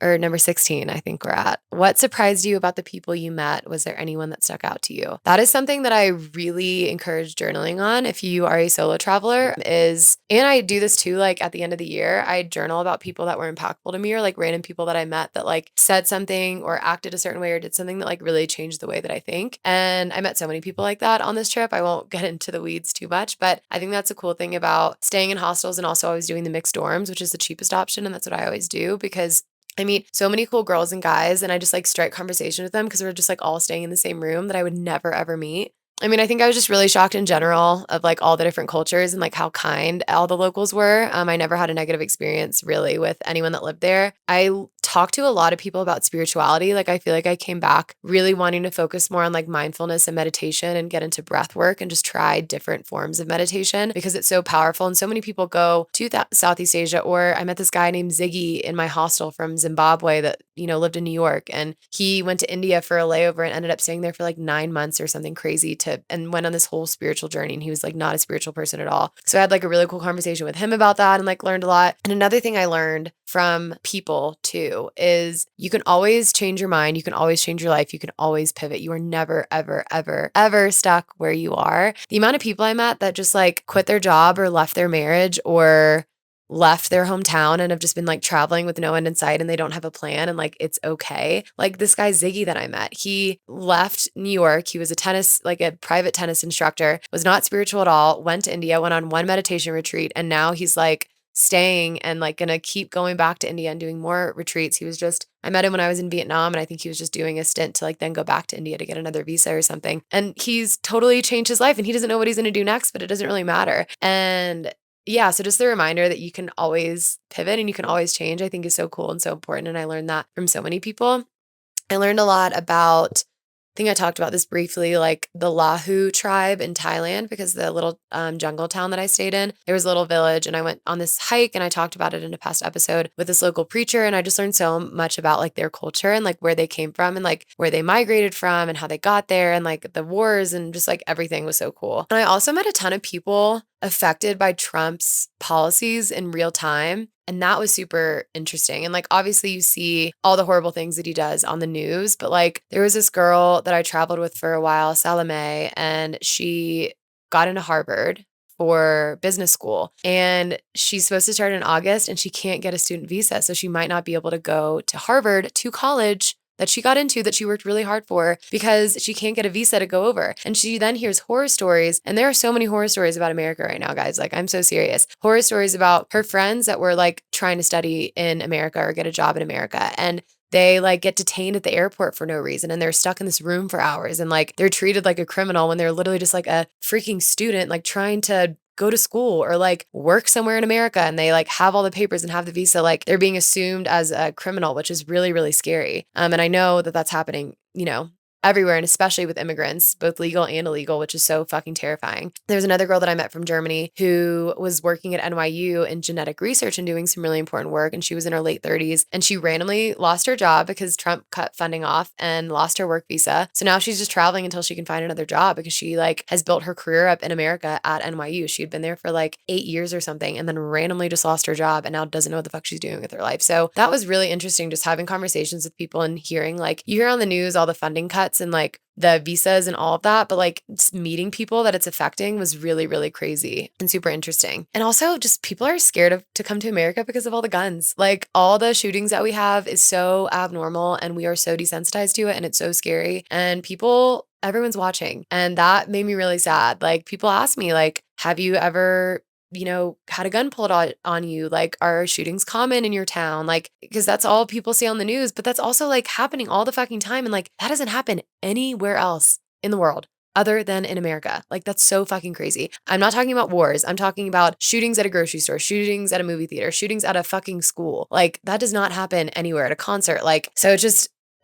Number 16, I think we're at. What surprised you about the people you met? Was there anyone that stuck out to you? That is something that I really encourage journaling on if you are a solo traveler and I do this too, like at the end of the year, I journal about people that were impactful to me or like random people that I met that like said something or acted a certain way or did something that like really changed the way that I think. And I met so many people like that on this trip. I won't get into the weeds too much, but I think that's a cool thing about staying in hostels and also always doing the mixed dorms, which is the cheapest option. And that's what I always do because I meet so many cool girls and guys, and I just like strike conversation with them because we're just like all staying in the same room that I would never ever meet. I mean, I think I was just really shocked in general of like all the different cultures and like how kind all the locals were. I never had a negative experience really with anyone that lived there. Talked to a lot of people about spirituality. Like I feel like I came back really wanting to focus more on like mindfulness and meditation and get into breath work and just try different forms of meditation because it's so powerful. And so many people go to Southeast Asia. Or I met this guy named Ziggy in my hostel from Zimbabwe that, lived in New York, and he went to India for a layover and ended up staying there for like 9 months or something crazy and went on this whole spiritual journey. And he was like not a spiritual person at all. So I had like a really cool conversation with him about that and like learned a lot. And another thing I learned from people too is you can always change your mind. You can always change your life. You can always pivot. You are never, ever, ever, ever stuck where you are. The amount of people I met that just like quit their job or left their marriage or left their hometown and have just been like traveling with no end in sight and they don't have a plan and like it's okay. Like this guy Ziggy that I met, he left New York. He was a private tennis instructor, was not spiritual at all, went to India, went on one meditation retreat, and now he's like staying and like gonna keep going back to India and doing more retreats. I met him when I was in Vietnam, and I think he was just doing a stint to like then go back to India to get another visa or something. And he's totally changed his life and he doesn't know what he's gonna do next, but it doesn't really matter. And yeah, so just the reminder that you can always pivot and you can always change, I think is so cool and so important. And I learned that from so many people. I learned a lot about think I talked about this briefly, like the Lahu tribe in Thailand, because the little jungle town that I stayed in, there was a little village, and I went on this hike, and I talked about it in a past episode with this local preacher, and I just learned so much about like their culture and like where they came from and like where they migrated from and how they got there and like the wars and just like everything was so cool. And I also met a ton of people affected by Trump's policies in real time. And that was super interesting. And like, obviously, you see all the horrible things that he does on the news, but like, there was this girl that I traveled with for a while, Salome, and she got into Harvard for business school. And she's supposed to start in August and she can't get a student visa. So she might not be able to go to Harvard to college that she got into that she worked really hard for because she can't get a visa to go over. And she then hears horror stories. And there are so many horror stories about America right now, guys. Like, I'm so serious. Horror stories about her friends that were like trying to study in America or get a job in America. And they like get detained at the airport for no reason and they're stuck in this room for hours and like they're treated like a criminal when they're literally just like a freaking student like trying to go to school or like work somewhere in America and they like have all the papers and have the visa, like they're being assumed as a criminal, which is really, really scary. And I know that that's happening, everywhere, and especially with immigrants, both legal and illegal, which is so fucking terrifying. There's another girl that I met from Germany who was working at NYU in genetic research and doing some really important work. And she was in her late 30s and she randomly lost her job because Trump cut funding off and lost her work visa. So now she's just traveling until she can find another job because she like has built her career up in America at NYU. She had been there for like 8 years or something and then randomly just lost her job and now doesn't know what the fuck she's doing with her life. So that was really interesting, just having conversations with people and hearing like, you hear on the news all the funding cuts and like the visas and all of that, but like just meeting people that it's affecting was really, really crazy and super interesting. And also just people are scared to come to America because of all the guns. Like all the shootings that we have is so abnormal and we are so desensitized to it and it's so scary. And everyone's watching. And that made me really sad. Like people ask me like, have you ever had a gun pulled on you? Like, are shootings common in your town? Like, because that's all people see on the news, but that's also like happening all the fucking time. And like, that doesn't happen anywhere else in the world other than in America. Like, that's so fucking crazy. I'm not talking about wars. I'm talking about shootings at a grocery store, shootings at a movie theater, shootings at a fucking school. Like, that does not happen anywhere at a concert. Like, so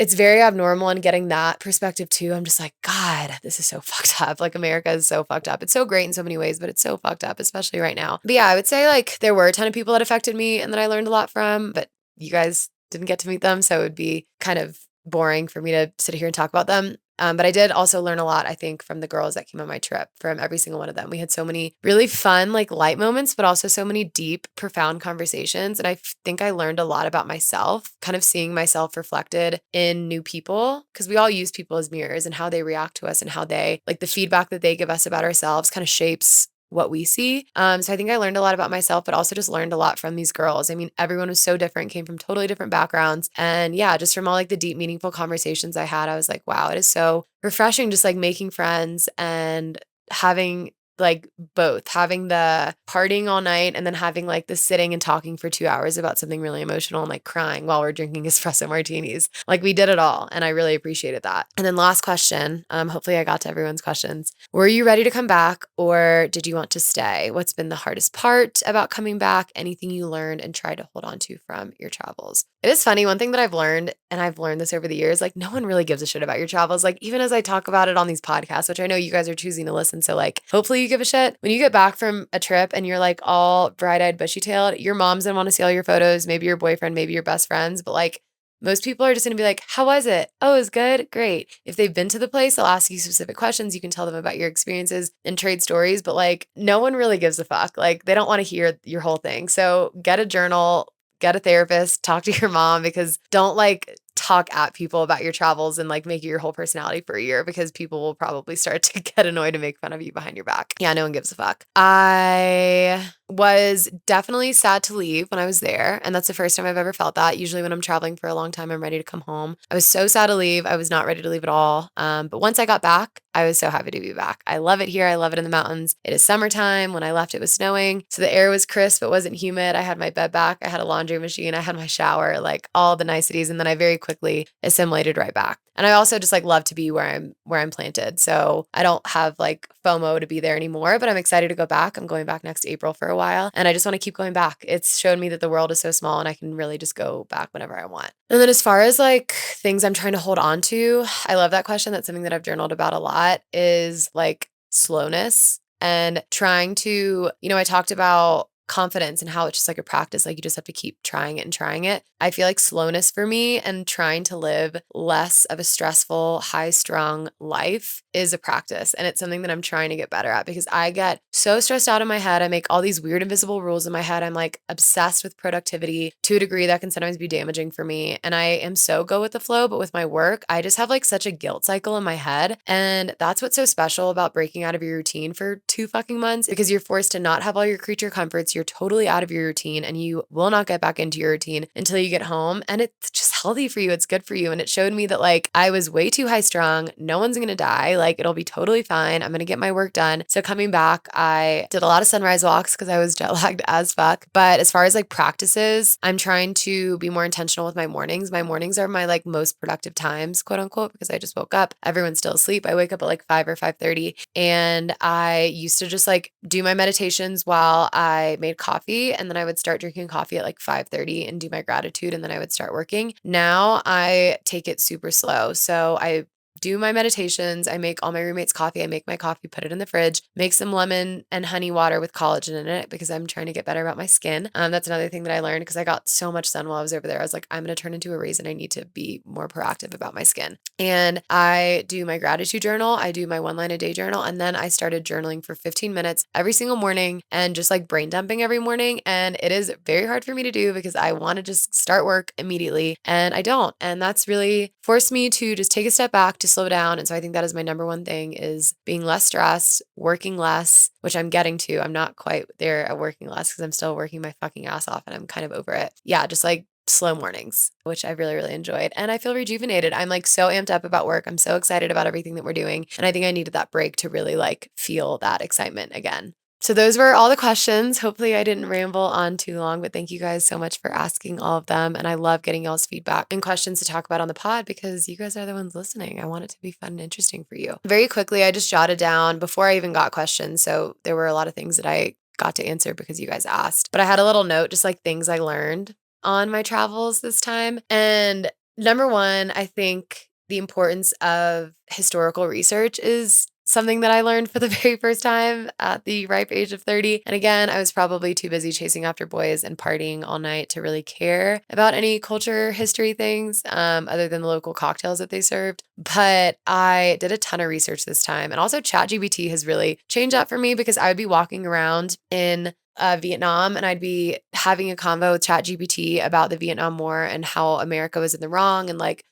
it's very abnormal, and getting that perspective too. I'm just like, God, this is so fucked up. Like America is so fucked up. It's so great in so many ways, but it's so fucked up, especially right now. But yeah, I would say like there were a ton of people that affected me and that I learned a lot from, but you guys didn't get to meet them. So it would be kind of boring for me to sit here and talk about them. But I did also learn a lot, I think, from the girls that came on my trip, from every single one of them. We had so many really fun, like light moments, but also so many deep, profound conversations. And I think I learned a lot about myself, kind of seeing myself reflected in new people, because we all use people as mirrors and how they react to us and how they, like the feedback that they give us about ourselves kind of shapes what we see. So I think I learned a lot about myself, but also just learned a lot from these girls. I mean, everyone was so different, came from totally different backgrounds. And yeah, just from all like the deep, meaningful conversations I had, I was like, wow, it is so refreshing just like making friends and having like both having the partying all night and then having like the sitting and talking for 2 hours about something really emotional and like crying while we're drinking espresso martinis. Like we did it all. And I really appreciated that. And then last question, hopefully I got to everyone's questions. Were you ready to come back or did you want to stay? What's been the hardest part about coming back? Anything you learned and tried to hold on to from your travels? It is funny. One thing that I've learned, and I've learned this over the years, like no one really gives a shit about your travels. Like even as I talk about it on these podcasts, which I know you guys are choosing to listen. So like hopefully you give a shit. When you get back from a trip and you're like all bright-eyed, bushy-tailed, your mom's gonna want to see all your photos, maybe your boyfriend, maybe your best friends, but like most people are just going to be like, how was it? Oh, it was good. Great. If they've been to the place, they'll ask you specific questions. You can tell them about your experiences and trade stories, but like no one really gives a fuck. Like they don't want to hear your whole thing. So get a journal, get a therapist, talk to your mom, because don't like talk at people about your travels and like make it your whole personality for a year, because people will probably start to get annoyed and make fun of you behind your back. Yeah, no one gives a fuck. I was definitely sad to leave when I was there. And that's the first time I've ever felt that. Usually when I'm traveling for a long time, I'm ready to come home. I was so sad to leave. I was not ready to leave at all. But once I got back, I was so happy to be back. I love it here. I love it in the mountains. It is summertime. When I left, it was snowing. So the air was crisp. It wasn't humid. I had my bed back. I had a laundry machine. I had my shower, like all the niceties. And then I very quickly assimilated right back. And I also just like love to be where I'm planted. So I don't have like FOMO to be there anymore, but I'm excited to go back. I'm going back next April for a while and I just want to keep going back. It's shown me that the world is so small and I can really just go back whenever I want. And then as far as like things I'm trying to hold on to, I love that question. That's something that I've journaled about a lot is like slowness and trying to, I talked about confidence and how it's just like a practice. Like you just have to keep trying it and trying it. I feel like slowness for me and trying to live less of a stressful, high strung life is a practice. And it's something that I'm trying to get better at because I get so stressed out in my head. I make all these weird invisible rules in my head. I'm like obsessed with productivity to a degree that can sometimes be damaging for me. And I am so go with the flow, but with my work, I just have like such a guilt cycle in my head. And that's what's so special about breaking out of your routine for 2 fucking months because you're forced to not have all your creature comforts. You're totally out of your routine and you will not get back into your routine until you get home. And it's just healthy for you. It's good for you. And it showed me that like I was way too high strung. No one's going to die. Like it'll be totally fine. I'm going to get my work done. So coming back, I did a lot of sunrise walks because I was jet lagged as fuck. But as far as like practices, I'm trying to be more intentional with my mornings. My mornings are my like most productive times, quote unquote, because I just woke up. Everyone's still asleep. I wake up at like 5 or 5:30. And I used to just like do my meditations while I made coffee. And then I would start drinking coffee at like 5:30 and do my gratitude. And then I would start working. Now I take it super slow. So I do my meditations. I make all my roommates coffee. I make my coffee, put it in the fridge, make some lemon and honey water with collagen in it because I'm trying to get better about my skin. That's another thing that I learned because I got so much sun while I was over there. I was like, I'm going to turn into a raisin. I need to be more proactive about my skin. And I do my gratitude journal. I do my 1 line a day journal. And then I started journaling for 15 minutes every single morning and just like brain dumping every morning. And it is very hard for me to do because I want to just start work immediately and I don't. And that's really forced me to just take a step back to slow down. And so I think that is my number one thing is being less stressed, working less, which I'm getting to. I'm not quite there at working less because I'm still working my fucking ass off and I'm kind of over it. Yeah, just like slow mornings, which I really, really enjoyed. And I feel rejuvenated. I'm like so amped up about work. I'm so excited about everything that we're doing. And I think I needed that break to really like feel that excitement again. So those were all the questions. Hopefully I didn't ramble on too long, but thank you guys so much for asking all of them. And I love getting y'all's feedback and questions to talk about on the pod because you guys are the ones listening. I want it to be fun and interesting for you. Very quickly, I just jotted down before I even got questions. So there were a lot of things that I got to answer because you guys asked, but I had a little note, just like things I learned on my travels this time. And number one, I think the importance of historical research is something that I learned for the very first time at the ripe age of 30. And again, I was probably too busy chasing after boys and partying all night to really care about any culture, history things, other than the local cocktails that they served. But I did a ton of research this time. And also ChatGPT has really changed that for me because I would be walking around in Vietnam and I'd be having a convo with ChatGPT about the Vietnam War and how America was in the wrong and like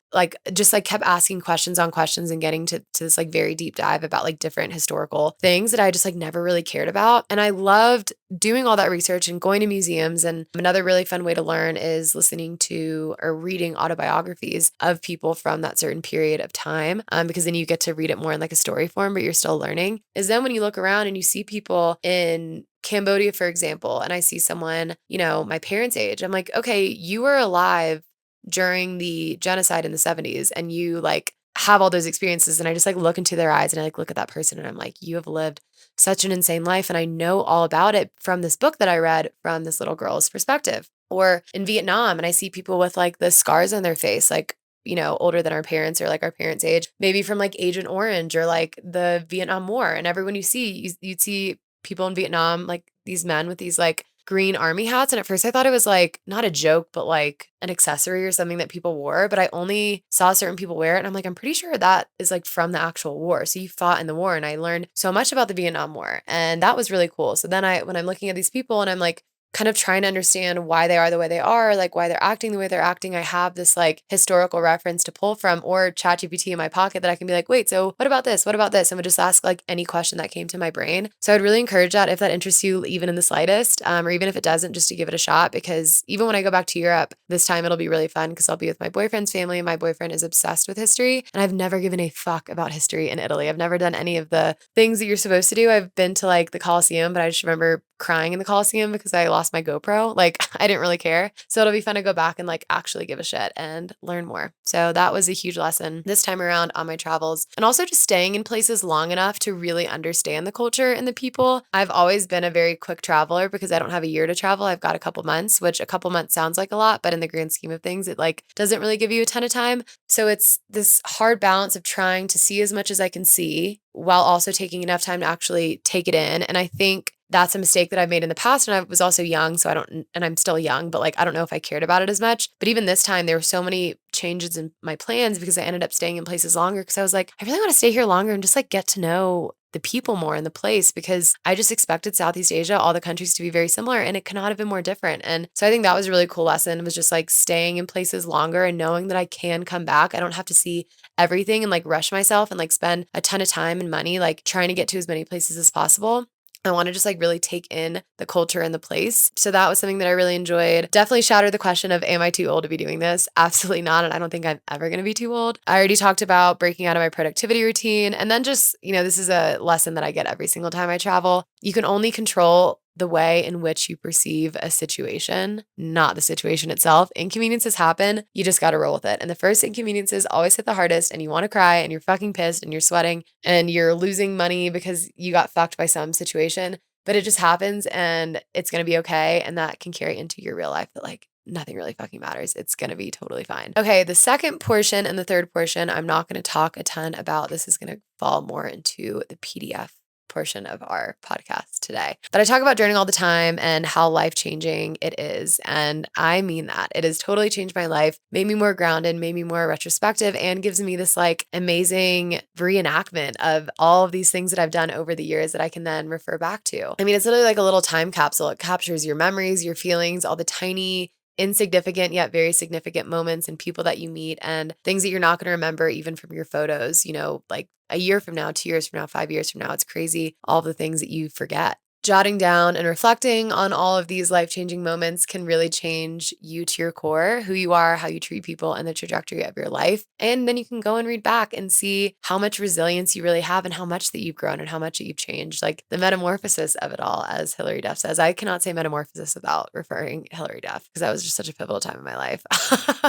just like kept asking questions on questions and getting to this like very deep dive about like different historical things that I just like never really cared about. And I loved doing all that research and going to museums. And another really fun way to learn is listening to or reading autobiographies of people from that certain period of time, because then you get to read it more in like a story form, but you're still learning. Is then when you look around and you see people in Cambodia, for example, and I see someone, my parents' age, I'm like, okay, you were alive during the genocide in the 70s and you like have all those experiences. And I just like look into their eyes and I like look at that person and I'm like, you have lived such an insane life. And I know all about it from this book that I read from this little girl's perspective. Or in Vietnam, and I see people with like the scars on their face, like, older than our parents or like our parents' age, maybe from like Agent Orange or like the Vietnam War. And everyone you see, you'd see people in Vietnam, like these men with these like green army hats. And at first I thought it was like not a joke, but like an accessory or something that people wore. But I only saw certain people wear it. And I'm like, I'm pretty sure that is like from the actual war. So you fought in the war. And I learned so much about the Vietnam War. And that was really cool. So then when I'm looking at these people and I'm like, kind of trying to understand why they are the way they are, like why they're acting the way they're acting, I have this like historical reference to pull from or ChatGPT in my pocket that I can be like, wait, so what about this? What about this? And would just ask like any question that came to my brain. So I'd really encourage that if that interests you even in the slightest, or even if it doesn't, just to give it a shot, because even when I go back to Europe this time, it'll be really fun because I'll be with my boyfriend's family. My boyfriend is obsessed with history and I've never given a fuck about history in Italy. I've never done any of the things that you're supposed to do. I've been to like the Colosseum, but I just remember crying in the Coliseum because I lost my GoPro. Like, I didn't really care. So it'll be fun to go back and like actually give a shit and learn more. So that was a huge lesson this time around on my travels. And also just staying in places long enough to really understand the culture and the people. I've always been a very quick traveler because I don't have a year to travel. I've got a couple months, which a couple months sounds like a lot, but in the grand scheme of things, it like doesn't really give you a ton of time. So it's this hard balance of trying to see as much as I can see while also taking enough time to actually take it in. And I think that's a mistake that I've made in the past. And I was also young, so and I'm still young, but like, I don't know if I cared about it as much. But even this time, there were so many changes in my plans because I ended up staying in places longer because I was like, I really want to stay here longer and just like get to know the people more in the place because I just expected Southeast Asia, all the countries to be very similar and it cannot have been more different. And so I think that was a really cool lesson was just like staying in places longer and knowing that I can come back. I don't have to see everything and like rush myself and like spend a ton of time and money like trying to get to as many places as possible. I want to just like really take in the culture and the place. So that was something that I really enjoyed. Definitely shattered the question of, am I too old to be doing this? Absolutely not. And I don't think I'm ever going to be too old. I already talked about breaking out of my productivity routine. And then just, this is a lesson that I get every single time I travel. You can only control the way in which you perceive a situation, not the situation itself. Inconveniences happen. You just got to roll with it. And the first inconveniences always hit the hardest and you want to cry and you're fucking pissed and you're sweating and you're losing money because you got fucked by some situation, but it just happens and it's going to be okay. And that can carry into your real life that like nothing really fucking matters. It's going to be totally fine. Okay. The second portion and the third portion, I'm not going to talk a ton about. This is going to fall more into the PDF portion of our podcast today. But I talk about journaling all the time and how life-changing it is. And I mean that. It has totally changed my life, made me more grounded, made me more retrospective, and gives me this like amazing reenactment of all of these things that I've done over the years that I can then refer back to. I mean, it's literally like a little time capsule. It captures your memories, your feelings, all the tiny insignificant yet very significant moments and people that you meet and things that you're not going to remember even from your photos, like a year from now, 2 years from now, 5 years from now. It's crazy all the things that you forget. Jotting down and reflecting on all of these life-changing moments can really change you to your core, who you are, how you treat people, and the trajectory of your life. And then you can go and read back and see how much resilience you really have and how much that you've grown and how much that you've changed. Like the metamorphosis of it all, as Hilary Duff says. I cannot say metamorphosis without referring Hilary Duff because that was just such a pivotal time in my life.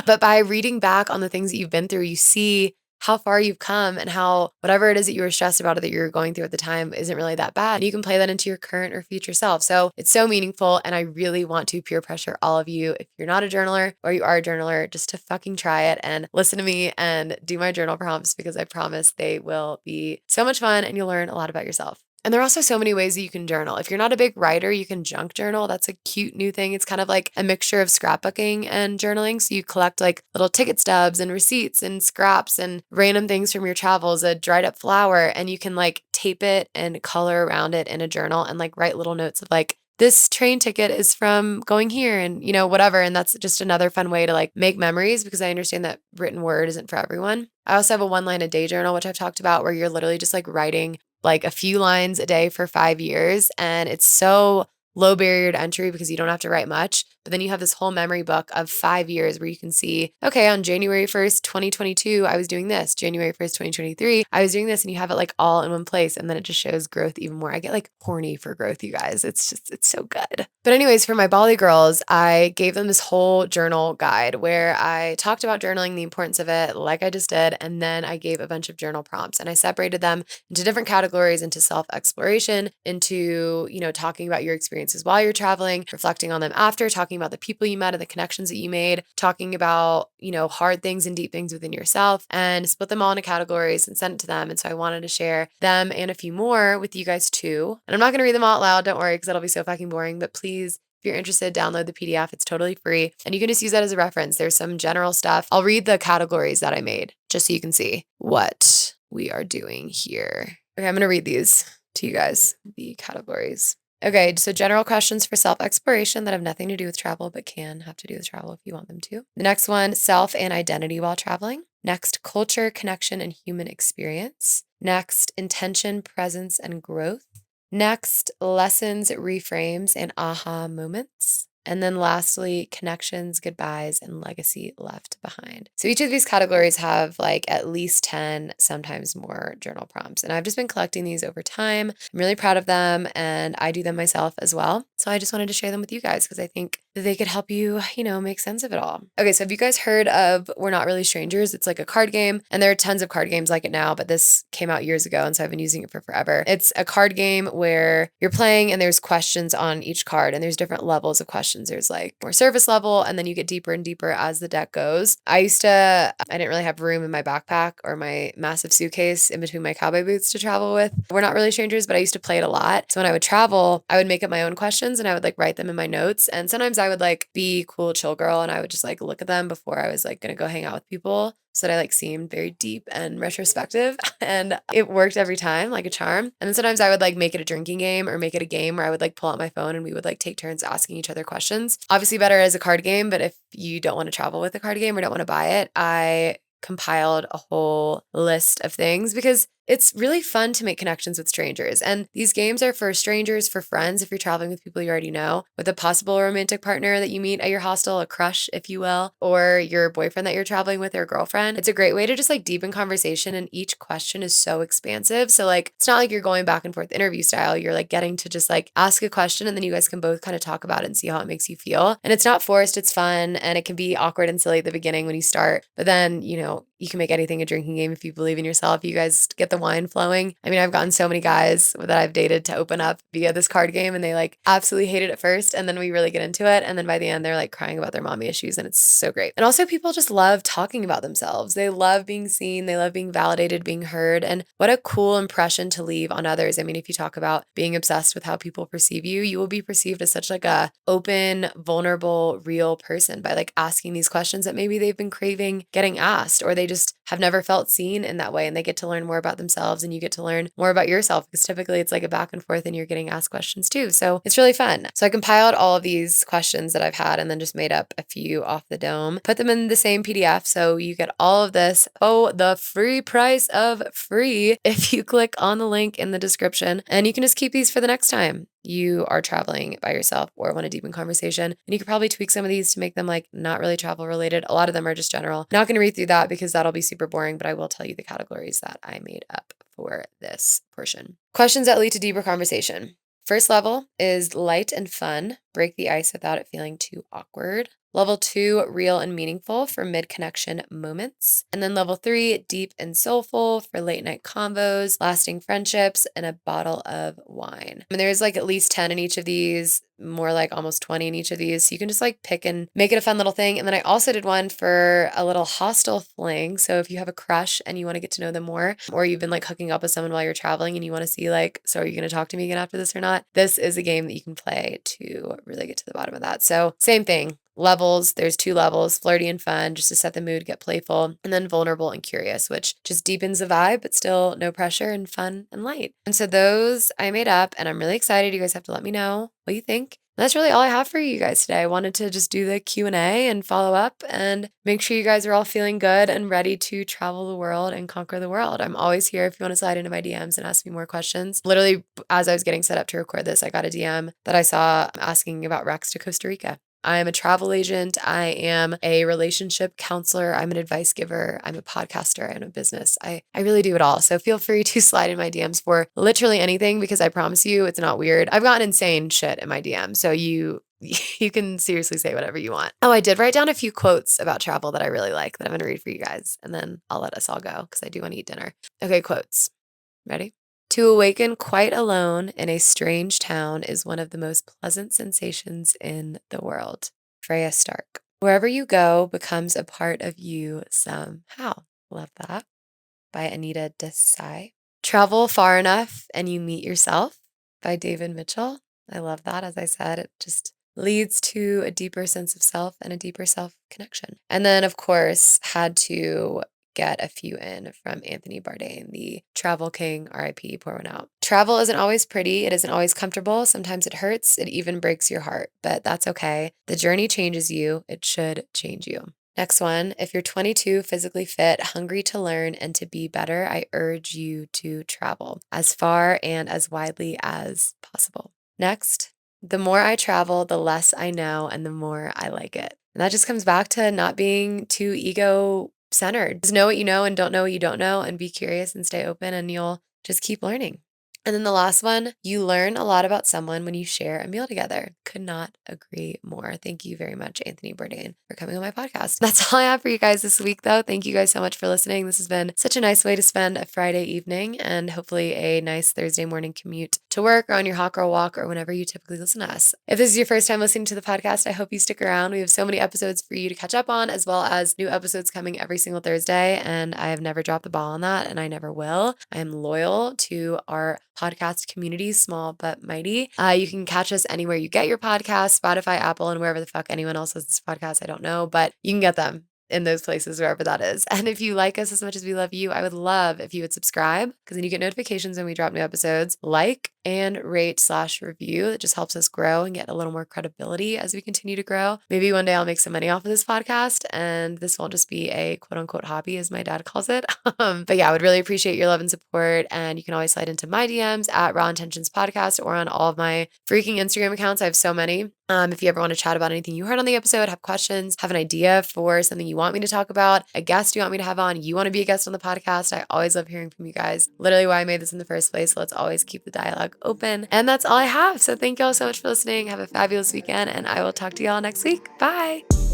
But by reading back on the things that you've been through, you see how far you've come and how whatever it is that you were stressed about or that you're going through at the time isn't really that bad. And you can play that into your current or future self. So it's so meaningful. And I really want to peer pressure all of you, if you're not a journaler or you are a journaler, just to fucking try it and listen to me and do my journal prompts because I promise they will be so much fun and you'll learn a lot about yourself. And there are also so many ways that you can journal. If you're not a big writer, you can junk journal. That's a cute new thing. It's kind of like a mixture of scrapbooking and journaling. So you collect like little ticket stubs and receipts and scraps and random things from your travels, a dried up flower, and you can like tape it and color around it in a journal and like write little notes of like, this train ticket is from going here and, whatever. And that's just another fun way to like make memories because I understand that written word isn't for everyone. I also have a 1 line a day journal, which I've talked about, where you're literally just like writing like a few lines a day for 5 years. And it's so low barrier to entry because you don't have to write much. But then you have this whole memory book of 5 years where you can see, okay, on January 1st, 2022, I was doing this. January 1st, 2023, I was doing this. And you have it like all in one place. And then it just shows growth even more. I get like horny for growth, you guys. It's so good. But anyways, for my Bali girls, I gave them this whole journal guide where I talked about journaling, the importance of it, like I just did. And then I gave a bunch of journal prompts and I separated them into different categories, into self-exploration, into, talking about your experiences while you're traveling, reflecting on them after, talking about the people you met and the connections that you made, talking about, hard things and deep things within yourself, and split them all into categories and send it to them. And so I wanted to share them and a few more with you guys too. And I'm not going to read them all out loud. Don't worry, because that'll be so fucking boring. But please, if you're interested, download the PDF. It's totally free. And you can just use that as a reference. There's some general stuff. I'll read the categories that I made just so you can see what we are doing here. Okay, I'm going to read these to you guys, the categories. Okay, so general questions for self-exploration that have nothing to do with travel, but can have to do with travel if you want them to. The next one, self and identity while traveling. Next, culture, connection, and human experience. Next, intention, presence, and growth. Next, lessons, reframes, and aha moments. And then lastly, connections, goodbyes, and legacy left behind. So each of these categories have like at least 10, sometimes more journal prompts. And I've just been collecting these over time. I'm really proud of them and I do them myself as well. So I just wanted to share them with you guys because I think that they could help you, make sense of it all. Okay, so have you guys heard of We're Not Really Strangers? It's like a card game, and there are tons of card games like it now, but this came out years ago, and so I've been using it for forever. It's a card game where you're playing and there's questions on each card, and there's different levels of questions. There's like more surface level, and then you get deeper and deeper as the deck goes. I didn't really have room in my backpack or my massive suitcase in between my cowboy boots to travel with. We're Not Really Strangers, but I used to play it a lot. So when I would travel, I would make up my own questions and I would like write them in my notes. And sometimes I would like be cool chill girl and I would just like look at them before I was like gonna go hang out with people. So that I like seemed very deep and retrospective. And it worked every time, like a charm. And then sometimes I would like make it a drinking game or make it a game where I would like pull out my phone and we would like take turns asking each other questions. Obviously better as a card game, but if you don't want to travel with a card game or don't want to buy it, I compiled a whole list of things because it's really fun to make connections with strangers. And these games are for strangers, for friends, if you're traveling with people you already know, with a possible romantic partner that you meet at your hostel, a crush, if you will, or your boyfriend that you're traveling with or girlfriend. It's a great way to just like deepen conversation. And each question is so expansive. So like, it's not like you're going back and forth interview style. You're like getting to just like ask a question and then you guys can both kind of talk about it and see how it makes you feel. And it's not forced, it's fun. And it can be awkward and silly at the beginning when you start. But then, you can make anything a drinking game if you believe in yourself. You guys get the wine flowing. I mean, I've gotten so many guys that I've dated to open up via this card game and they like absolutely hate it at first. And then we really get into it. And then by the end, they're like crying about their mommy issues and it's so great. And also people just love talking about themselves. They love being seen. They love being validated, being heard. And what a cool impression to leave on others. I mean, if you talk about being obsessed with how people perceive you, you will be perceived as such like a open, vulnerable, real person by like asking these questions that maybe they've been craving getting asked, or they just have never felt seen in that way and they get to learn more about themselves and you get to learn more about yourself because typically it's like a back and forth and you're getting asked questions too. So it's really fun. So I compiled all of these questions that I've had and then just made up a few off the dome, put them in the same PDF. So you get all of this. Oh, the free price of free if you click on the link in the description, and you can just keep these for the next time you are traveling by yourself or want to deepen conversation. And you could probably tweak some of these to make them like not really travel related. A lot of them are just general. Not going to read through that because that'll be super boring, but I will tell you the categories that I made up for this portion. Questions that lead to deeper conversation. First level is light and fun. Break the ice without it feeling too awkward. Level 2, real and meaningful for mid-connection moments. And then level 3, deep and soulful for late night convos, lasting friendships, and a bottle of wine. And there's like at least 10 in each of these, more like almost 20 in each of these. So you can just like pick and make it a fun little thing. And then I also did one for a little hostel fling. So if you have a crush and you want to get to know them more, or you've been like hooking up with someone while you're traveling and you want to see like, so are you going to talk to me again after this or not? This is a game that you can play to really get to the bottom of that. So same thing. Levels, there's 2 levels, flirty and fun, just to set the mood, get playful, and then vulnerable and curious, which just deepens the vibe, but still no pressure and fun and light. And so those I made up, and I'm really excited. You guys have to let me know what you think. And that's really all I have for you guys today. I wanted to just do the Q&A and follow up and make sure you guys are all feeling good and ready to travel the world and conquer the world. I'm always here if you want to slide into my DMs and ask me more questions. Literally, as I was getting set up to record this, I got a DM that I saw asking about Rex to Costa Rica. I am a travel agent. I am a relationship counselor. I'm an advice giver. I'm a podcaster. I'm a business. I really do it all. So feel free to slide in my DMs for literally anything because I promise you it's not weird. I've gotten insane shit in my DM. So you can seriously say whatever you want. Oh, I did write down a few quotes about travel that I really like that I'm going to read for you guys. And then I'll let us all go because I do want to eat dinner. Okay, quotes. Ready? To awaken quite alone in a strange town is one of the most pleasant sensations in the world. Freya Stark. Wherever you go becomes a part of you somehow. Love that. By Anita Desai. Travel far enough and you meet yourself. By David Mitchell. I love that. As I said, it just leads to a deeper sense of self and a deeper self connection. And then, of course, had to get a few in from Anthony Bourdain, the travel king, RIP, pour one out. Travel isn't always pretty. It isn't always comfortable. Sometimes it hurts. It even breaks your heart, but that's okay. The journey changes you. It should change you. Next one, if you're 22, physically fit, hungry to learn and to be better, I urge you to travel as far and as widely as possible. Next, The more I travel, the less I know and the more I like it. And that just comes back to not being too ego centered. Just know what you know and don't know what you don't know, and be curious and stay open, and you'll just keep learning. And then the last one, you learn a lot about someone when you share a meal together. Could not agree more. Thank you very much, Anthony Bourdain, for coming on my podcast. That's all I have for you guys this week, though. Thank you guys so much for listening. This has been such a nice way to spend a Friday evening, and hopefully a nice Thursday morning commute to work or on your hot girl walk or whenever you typically listen to us. If this is your first time listening to the podcast, I hope you stick around. We have so many episodes for you to catch up on, as well as new episodes coming every single Thursday. And I have never dropped the ball on that, and I never will. I am loyal to our podcast community, small but mighty. You can catch us anywhere you get your podcast, Spotify, Apple, and wherever the fuck anyone else has this podcast. I don't know, but you can get them in those places, wherever that is. And if you like us as much as we love you, I would love if you would subscribe, because then you get notifications when we drop new episodes. Like and rate/review. It just helps us grow and get a little more credibility as we continue to grow. Maybe one day I'll make some money off of this podcast, and this won't just be a quote unquote hobby, as my dad calls it. But yeah, I would really appreciate your love and support. And you can always slide into my DMs at Raw Intentions Podcast or on all of my freaking Instagram accounts. I have so many. If you ever want to chat about anything you heard on the episode, have questions, have an idea for something you want me to talk about, a guest you want me to have on, you want to be a guest on the podcast, I always love hearing from you guys. Literally why I made this in the first place. So let's always keep the dialogue open. And that's all I have. So thank you all so much for listening. Have a fabulous weekend, and I will talk to y'all next week. Bye.